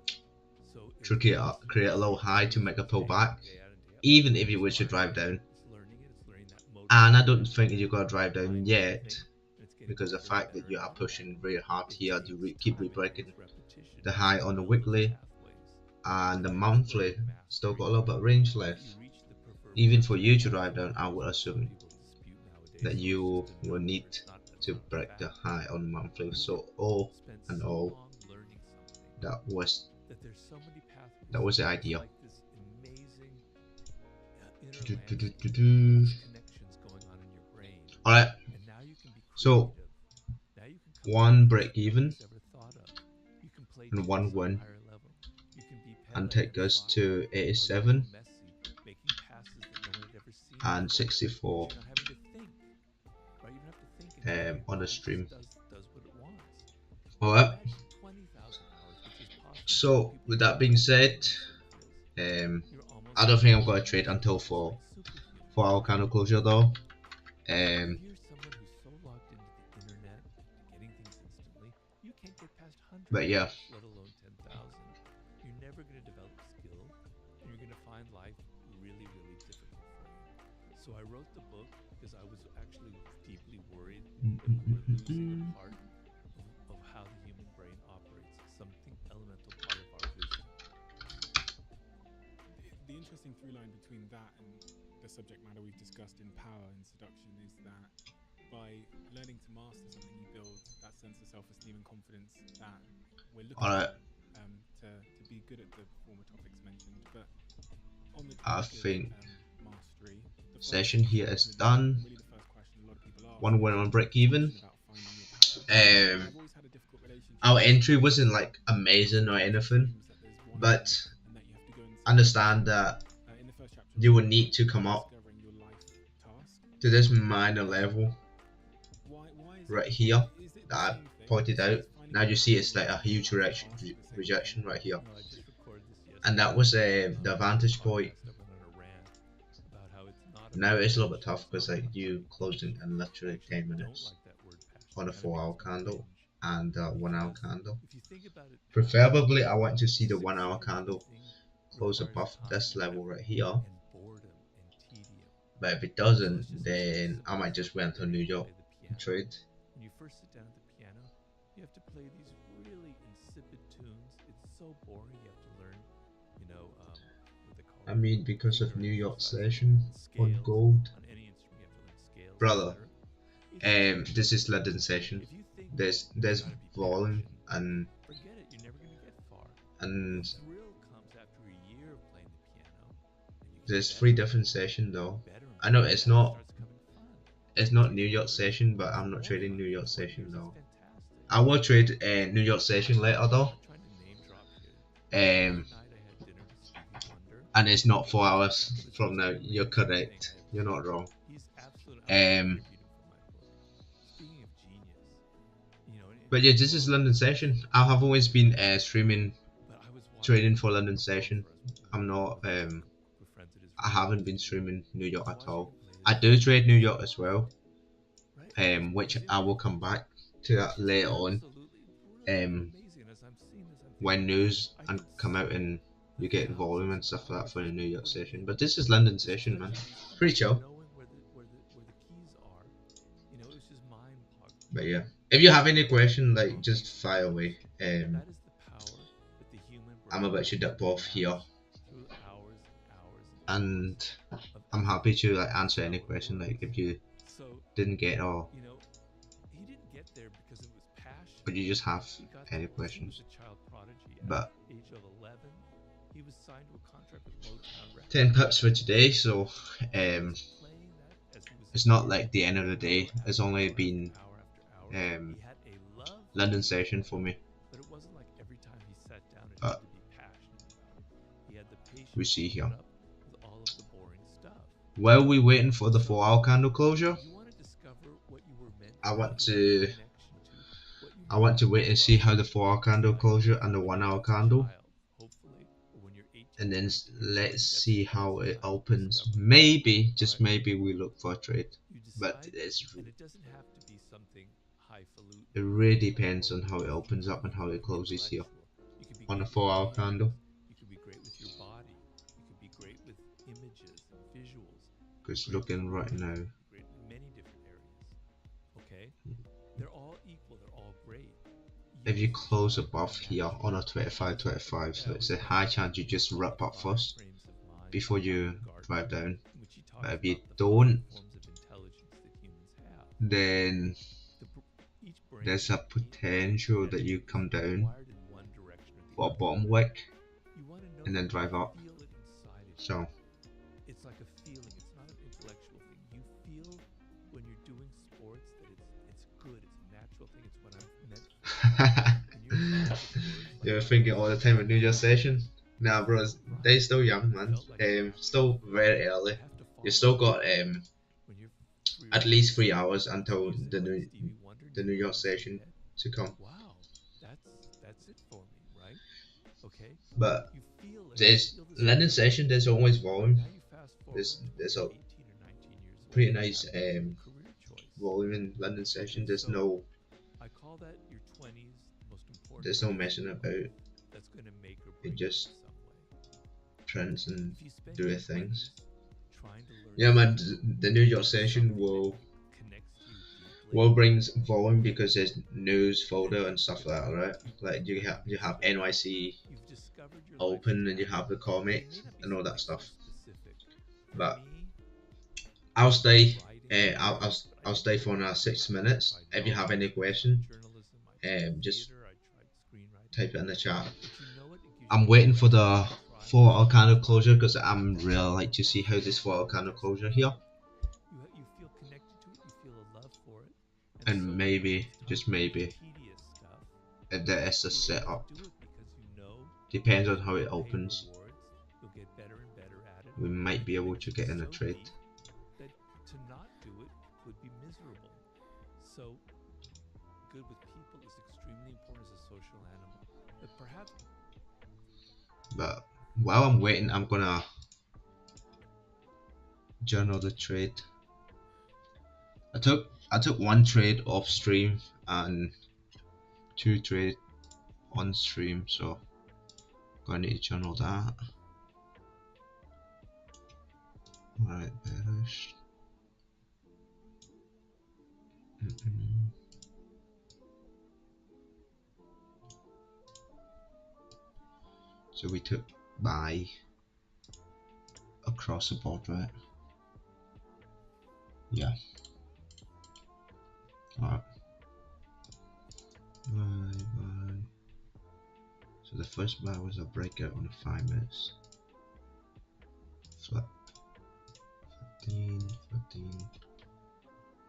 So To if create a low high to make a pull back, day out and day out, even if you wish to drive down. it's learning it, it's learning that motor And I skill, don't think you're gonna drive down mind yet, thing, and it's getting because the better and fact that better you and are better. pushing very hard It here to takes keep time, it rebreaking takes repetition the to high on the build those weekly, pathways. and the And monthly learning still mastery. got a little bit of range If left. you reach the preferred Even for you to level, drive down, I would assume people dispute nowadays, that so you it's just a will number, need it's not to a break the fact. high on the monthly. We So have all spent and so all, long learning something that was that there's so many pathways. that was the It's idea. like this amazing inner Do, do, do, landscape do, of do. connections going on in your brain. Alright, And now you can be so creative. Now you can come up one with break things even nobody's ever thought of. You can play and chess one on a win, higher level. You can be and Pele take in us soccer, to or Lionel 87 Messi making passes that no one had ever seen and before. 64 You're not having to think, right? You don't have to think anymore. on the It stream. just does what it wants. Alright, Imagine 20,000 hours, which is possible. so People with don't that being know said, what it is. You're almost I don't think I'm gonna trade until superhuman. 4 hour candle closure though. If you're someone who's so logged into the internet, getting things instantly, you can't get past 100, But yeah, let alone 10,000. You're never going to develop skill, and you're going to find life really, really difficult for you. So I wrote the book because I was actually deeply worried that we were losing a part of how the human brain operates, something elemental part of our vision. The interesting through line between that and the subject matter we've discussed in power and seduction is that by learning to master something, you build that sense of self-esteem and confidence that we're looking alright, to be good at the former topics mentioned. But on the I topic of, think mastery, the first session here is question, done. really the first question a lot of people ask, One win on break even. is about finding your passion. I've always had a difficult relationship Our with entry wasn't like amazing or anything, dreams that there's one but and that you have to go and understand that in the first chapter you will need to come up discovering your life task. to this minor level Why is right it, here is it the that I same thing? pointed out. Finding Now your you see passion it's like a and huge finding your rejection, task is the same rejection thing? right here, No, I just recorded this yesterday. and that was the vantage point. Podcast, I went on a rant about how it's not Now about it's a little bit passion, tough it's because not like about you fun. closing in literally I actually 10 don't minutes like that word passion. on a It 4 hour becomes candle cringe. and 1 hour Because candle. if you think about it, Preferably I want to see the 1 hour succeeding at candle anything close requires above time this and level effort right here, and boredom and tedium. but if it So let's doesn't, just use then simple I might just wait until learning New to York play the and piano. trade. When you first sit down at the piano, you have to play these really insipid tunes. It's so boring. You have to learn, what they call I mean, because of finger New York exercises session and on scales. gold, On any instrument, you have to learn scales, brother. etc. If you This is London session. if you think There's you gotta be volume passionate, and forget it. You're never gonna get far. and The thrill comes after a year of playing the piano, and you get there's better 3 and different sessions though. better and I know better, it's and then it not starts coming fun. it's not New Takes York years, session, but it's I'm not more trading fun. New York 20 session years is though. fantastic. I will trade a New York session later though. I'm not trying to name drop here. One night I had dinner with Stevie Wonder. And it's not 4 hours It was from now. just You're amazing correct. thing. You're not wrong. He's absolute. I'm gonna tribute him for my book. Speaking of genius, But yeah, this is London session. I have always been streaming but I was watching trading for him London play session. for us. I'm not We're friends at his I haven't been streaming New York I at was all. watching him I play do this trade New York as well, right? which I will come back to that later on. Absolutely brilliant, amazing. As I'm seeing this, I'm When thinking, news I and could come out sit and you for get volume and thousands stuff of like that hours for the New York recording session. it. But this is London Just session, man. studying these Pretty things, chill. knowing where the keys are. It was just But yeah, if you have any question, like just fire away. That is the power that the human I'm brain about to dip off here, has through hours and and hours of I'm effort happy to like to answer any discover question. Like if orders. you So, didn't get or you know, he didn't get there because it was passion. or you just have He got any there because he questions. was a child prodigy. But At the age of 11, he was signed to a contract with Motown Records. 10 pips for today, so Playing that as he was a it's not kid, like the end of the day. hour It's after only hour after been hour after hour. He had a love for London it, session for me. but it wasn't like every time he sat down and But had to be passionate about it. He had the patience we see to here. put up with all of the boring stuff. While we waiting for the 4-hour candle closure, You want to discover what you were meant I to want feel to a connection to, what you I want to wait and see how the love 4-hour candle closure and the 1-hour candle, hopefully, or when you're 18, and then 19 years let's old. see That's how the it time to opens. discover. Maybe, just Alright? maybe, we look for a trade. You But decide, it's and it doesn't have to be something highfalutin. it really depends on how it opens up and how it closes here You could be on a great with your 4-hour hands. candle. You could be great with your body. You could be great with images and visuals. Because Great looking right creative, now, great in many different areas. Okay? They're all equal. They're all great. if you Use close your above here imagination. on a 25-25, so it's a high chance you just rip up first Frames of mind before by you Michael Gardner, drive down. in which he talks But if you about the don't, 5 forms of intelligence that humans have. then Each brain there's a is innate potential that connection you is come down wired in one direction or the for a other. bottom wick You want to know and then that drive you up. feel it inside of you. So It's like a feeling. It's not an intellectual thing. You feel when you're doing sports that it's good. It's a natural thing. It's what I'm meant for. you're thinking all the time of New Year's session. Nah, bros, they're still young, man. Still very early. You still got at least 3 hours until the New Year session to come. Wow, that's it for me, right? Okay. But You feel it. there's You feel this London feeling. session. There's always volume. Now you fast forward. There's a 18 or 19 years old, pretty you nice have a career choice. volume in London session. There's So, no I call that your 20s, the most important. there's no period messing of your about. life That's going to make or break It just you in some way. trends and If you spend do your their things. 20s trying to learn Yeah, man. something The New Year that session will connects to you deeply, brings volume because there's news folder and stuff like that, right? Like you have NYC you've discovered your open life's and you have the passion. comics It may not be and all that something stuff. so specific. For But me, I'll stay. writing, I'll stay for another 6 minutes. If you have any question, journalism, I tried just theater, I tried screenwriting. type it in the chat. But you know what? It gives you I'm waiting for the try. 4-hour candle closure because I'm really like to see how this 4-hour candle closure here, You feel connected to it. You feel a love for it. and so maybe, it's not just maybe, tedious stuff. if there is a You'll setup. do it because you know Depends on you'll how it pay opens. rewards, you'll get better and better at it. We might be able to get in a So trade. deep that to not do it would be miserable. So good with people is extremely important as a social animal. But perhaps But while I'm waiting, I'm gonna journal the trade. I took 1 trade off stream and 2 trade on stream, so gonna need to journal that. Alright, bearish. So we took buy across the board, right? Yeah. Alright. Buy. So the first buy was a breakout on the 5 minutes. Flip. 15,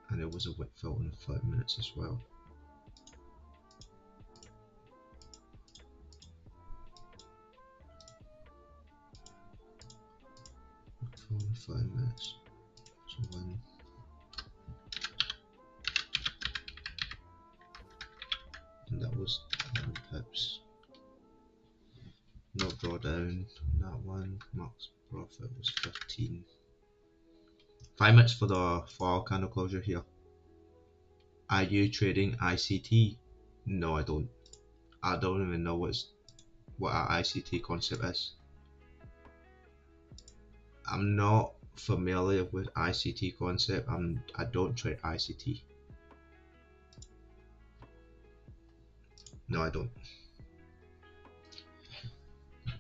and it was a wick fill on the 5 minutes as well. Wick fill on the 5 minutes. So 1. And that was 11 pips. No drawdown on that one. Max profit was 15. 5 minutes for the 4-hour candle closure here. Are you trading ICT? No, I don't. I don't even know what our ICT concept is. I'm not familiar with ICT concept. I don't trade ICT. No, I don't.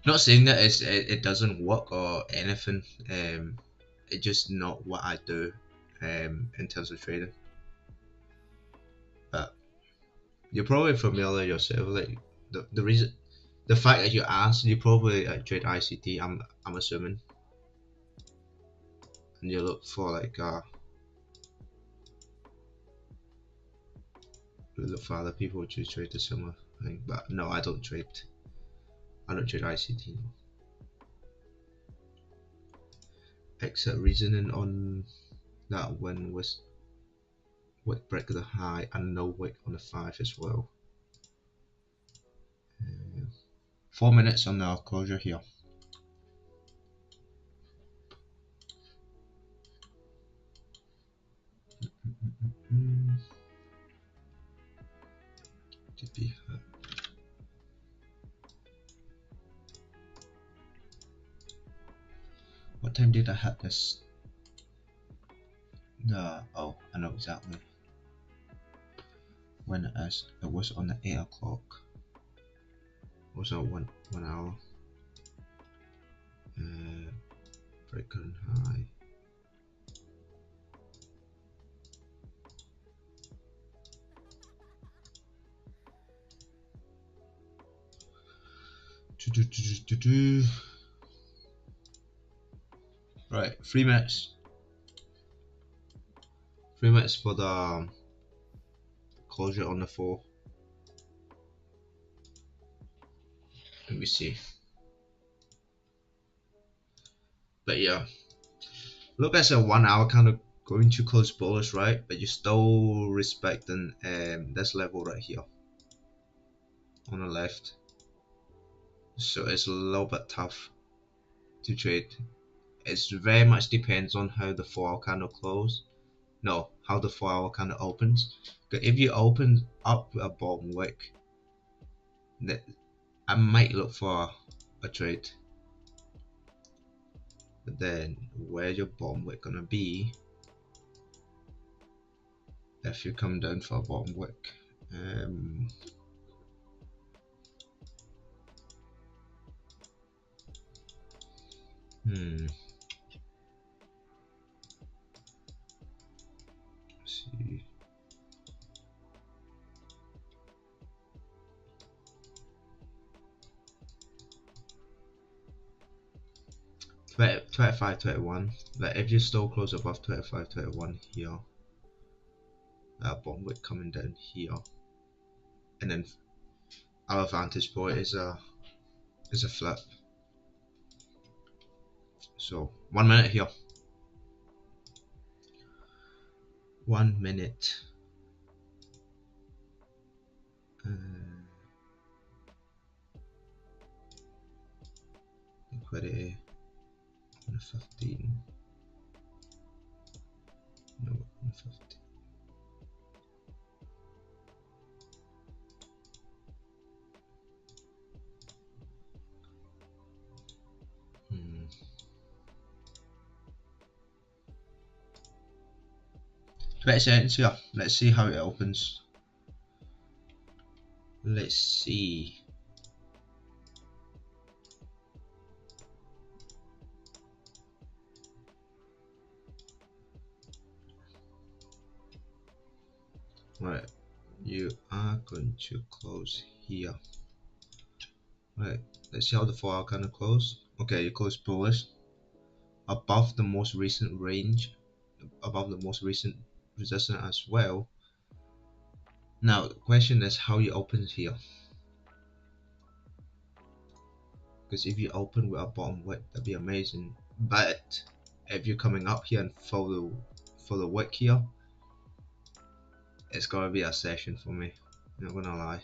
Not saying that it doesn't work or anything. It's just not what I do in terms of trading. But you're probably familiar yourself. Like the reason, the fact that you asked, you probably trade ICT. I'm assuming, and you look for like look for other people to trade the similar thing. But no, I don't trade. I don't trade ICT. No. Except reasoning on that one was wick break the high and no wick on the 5 as well. 4 minutes on the closure here. What time did I have this? Oh, I know exactly when it was on the 8 o'clock. It was on one hour. Break current high. Right, 3 minutes. 3 minutes for the closure on the 4. Let me see. But yeah, look as a 1 hour kind of going to close bullish, right? But you're still respecting this level right here on the left. So it's a little bit tough to trade. It's very much depends on how the 4 hour candle close. No, how the 4 hour candle opens. Because if you open up a bottom wick, that I might look for a trade. But then where your bottom wick gonna be if you come down for a bottom wick? Let's see. But 25, 21. Like if you still close above 25, 21 here, that bottom wick coming down here, and then our vantage point is a flip. So 1 minute here. 1 minute. Liquidity on the 15. No, on the 15. Hmm. 20 seconds here. Let's see how it opens. Let's see. Right, you are going to close here. Right, let's see how the 4 hour kind of close. Okay, you close bullish above the most recent range, above the most recent resistance as well. Now the question is how you open here, because if you open with a bottom wick, that'd be amazing. But if you're coming up here and follow the wick here, it's gonna be a session for me, not gonna lie.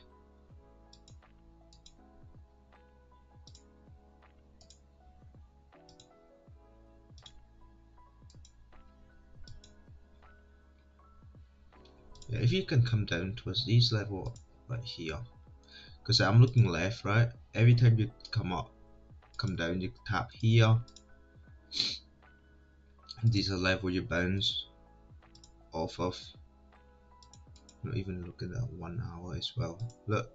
Yeah, if you can come down towards these level right here, because I'm looking left, right? Every time you come down, you tap here. These are level you bounce off of. Not even looking at 1 hour as well. Look,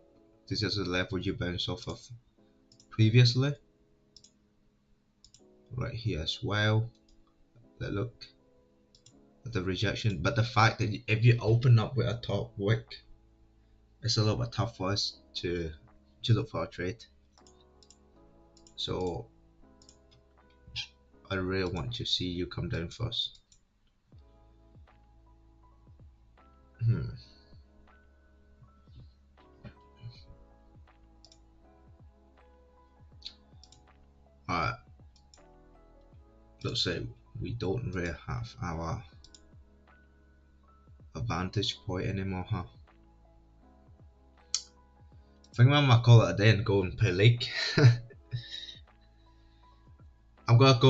This is the level you bounced off of previously. Right here as well. Look at the rejection, but the fact that if you open up with a top wick, it's a little bit tough for us to look for a trade. So I really want to see you come down first. Alright, let's say we don't really have our advantage point anymore, huh? I think I might call it a day and go and play League. I'm gonna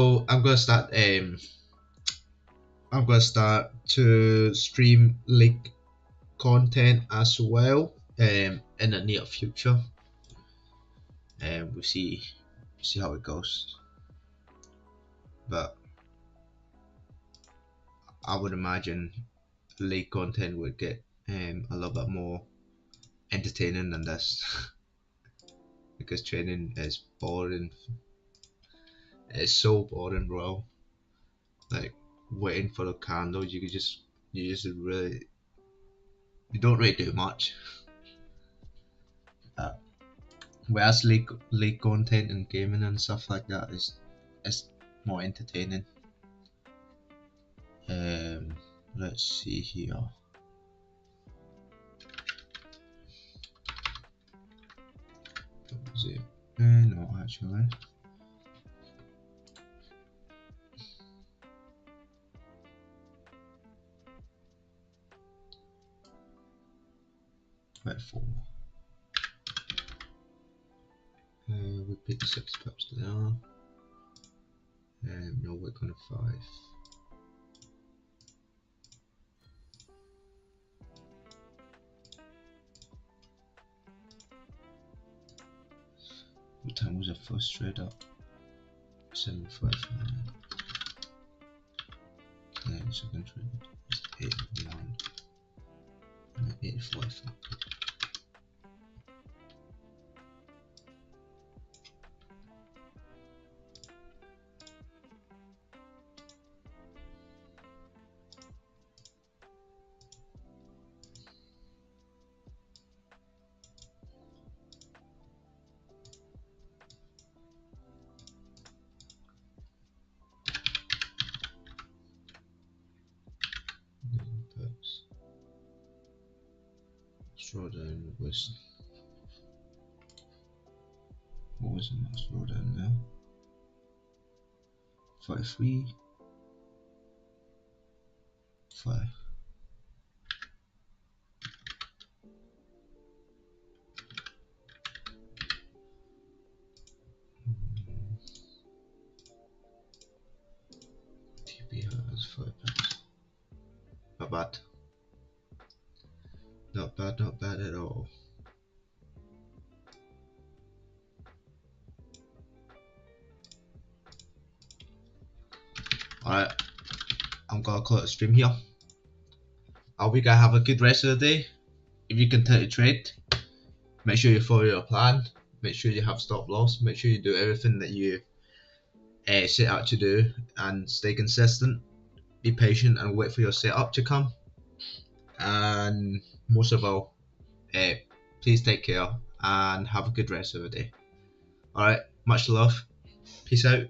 start to stream League content as well in the near future, and we'll see how it goes. But I would imagine League content would get a little bit more entertaining than this because training is boring. It's so boring, bro. Like waiting for the candle, you don't really do much. Whereas league content and gaming and stuff like that is more entertaining. Let's see here. What was it? No, actually. Right, 4. We picked 6 pips there. No, we're gonna 5. What time was the first trade up? 7:55. Okay, second trade is 8:01 and 8:45. Drawdown was, what was the next drawdown now? 5-3, 5. TP has 5 packs. Not bad. Not bad at all. Alright, I'm gonna close the stream here. I hope you guys have a good rest of the day. If you continue to trade, make sure you follow your plan, make sure you have stop loss, make sure you do everything that you set out to do, and stay consistent, be patient and wait for your setup to come. And most of all, please take care and have a good rest of the day. Alright, much love, peace out.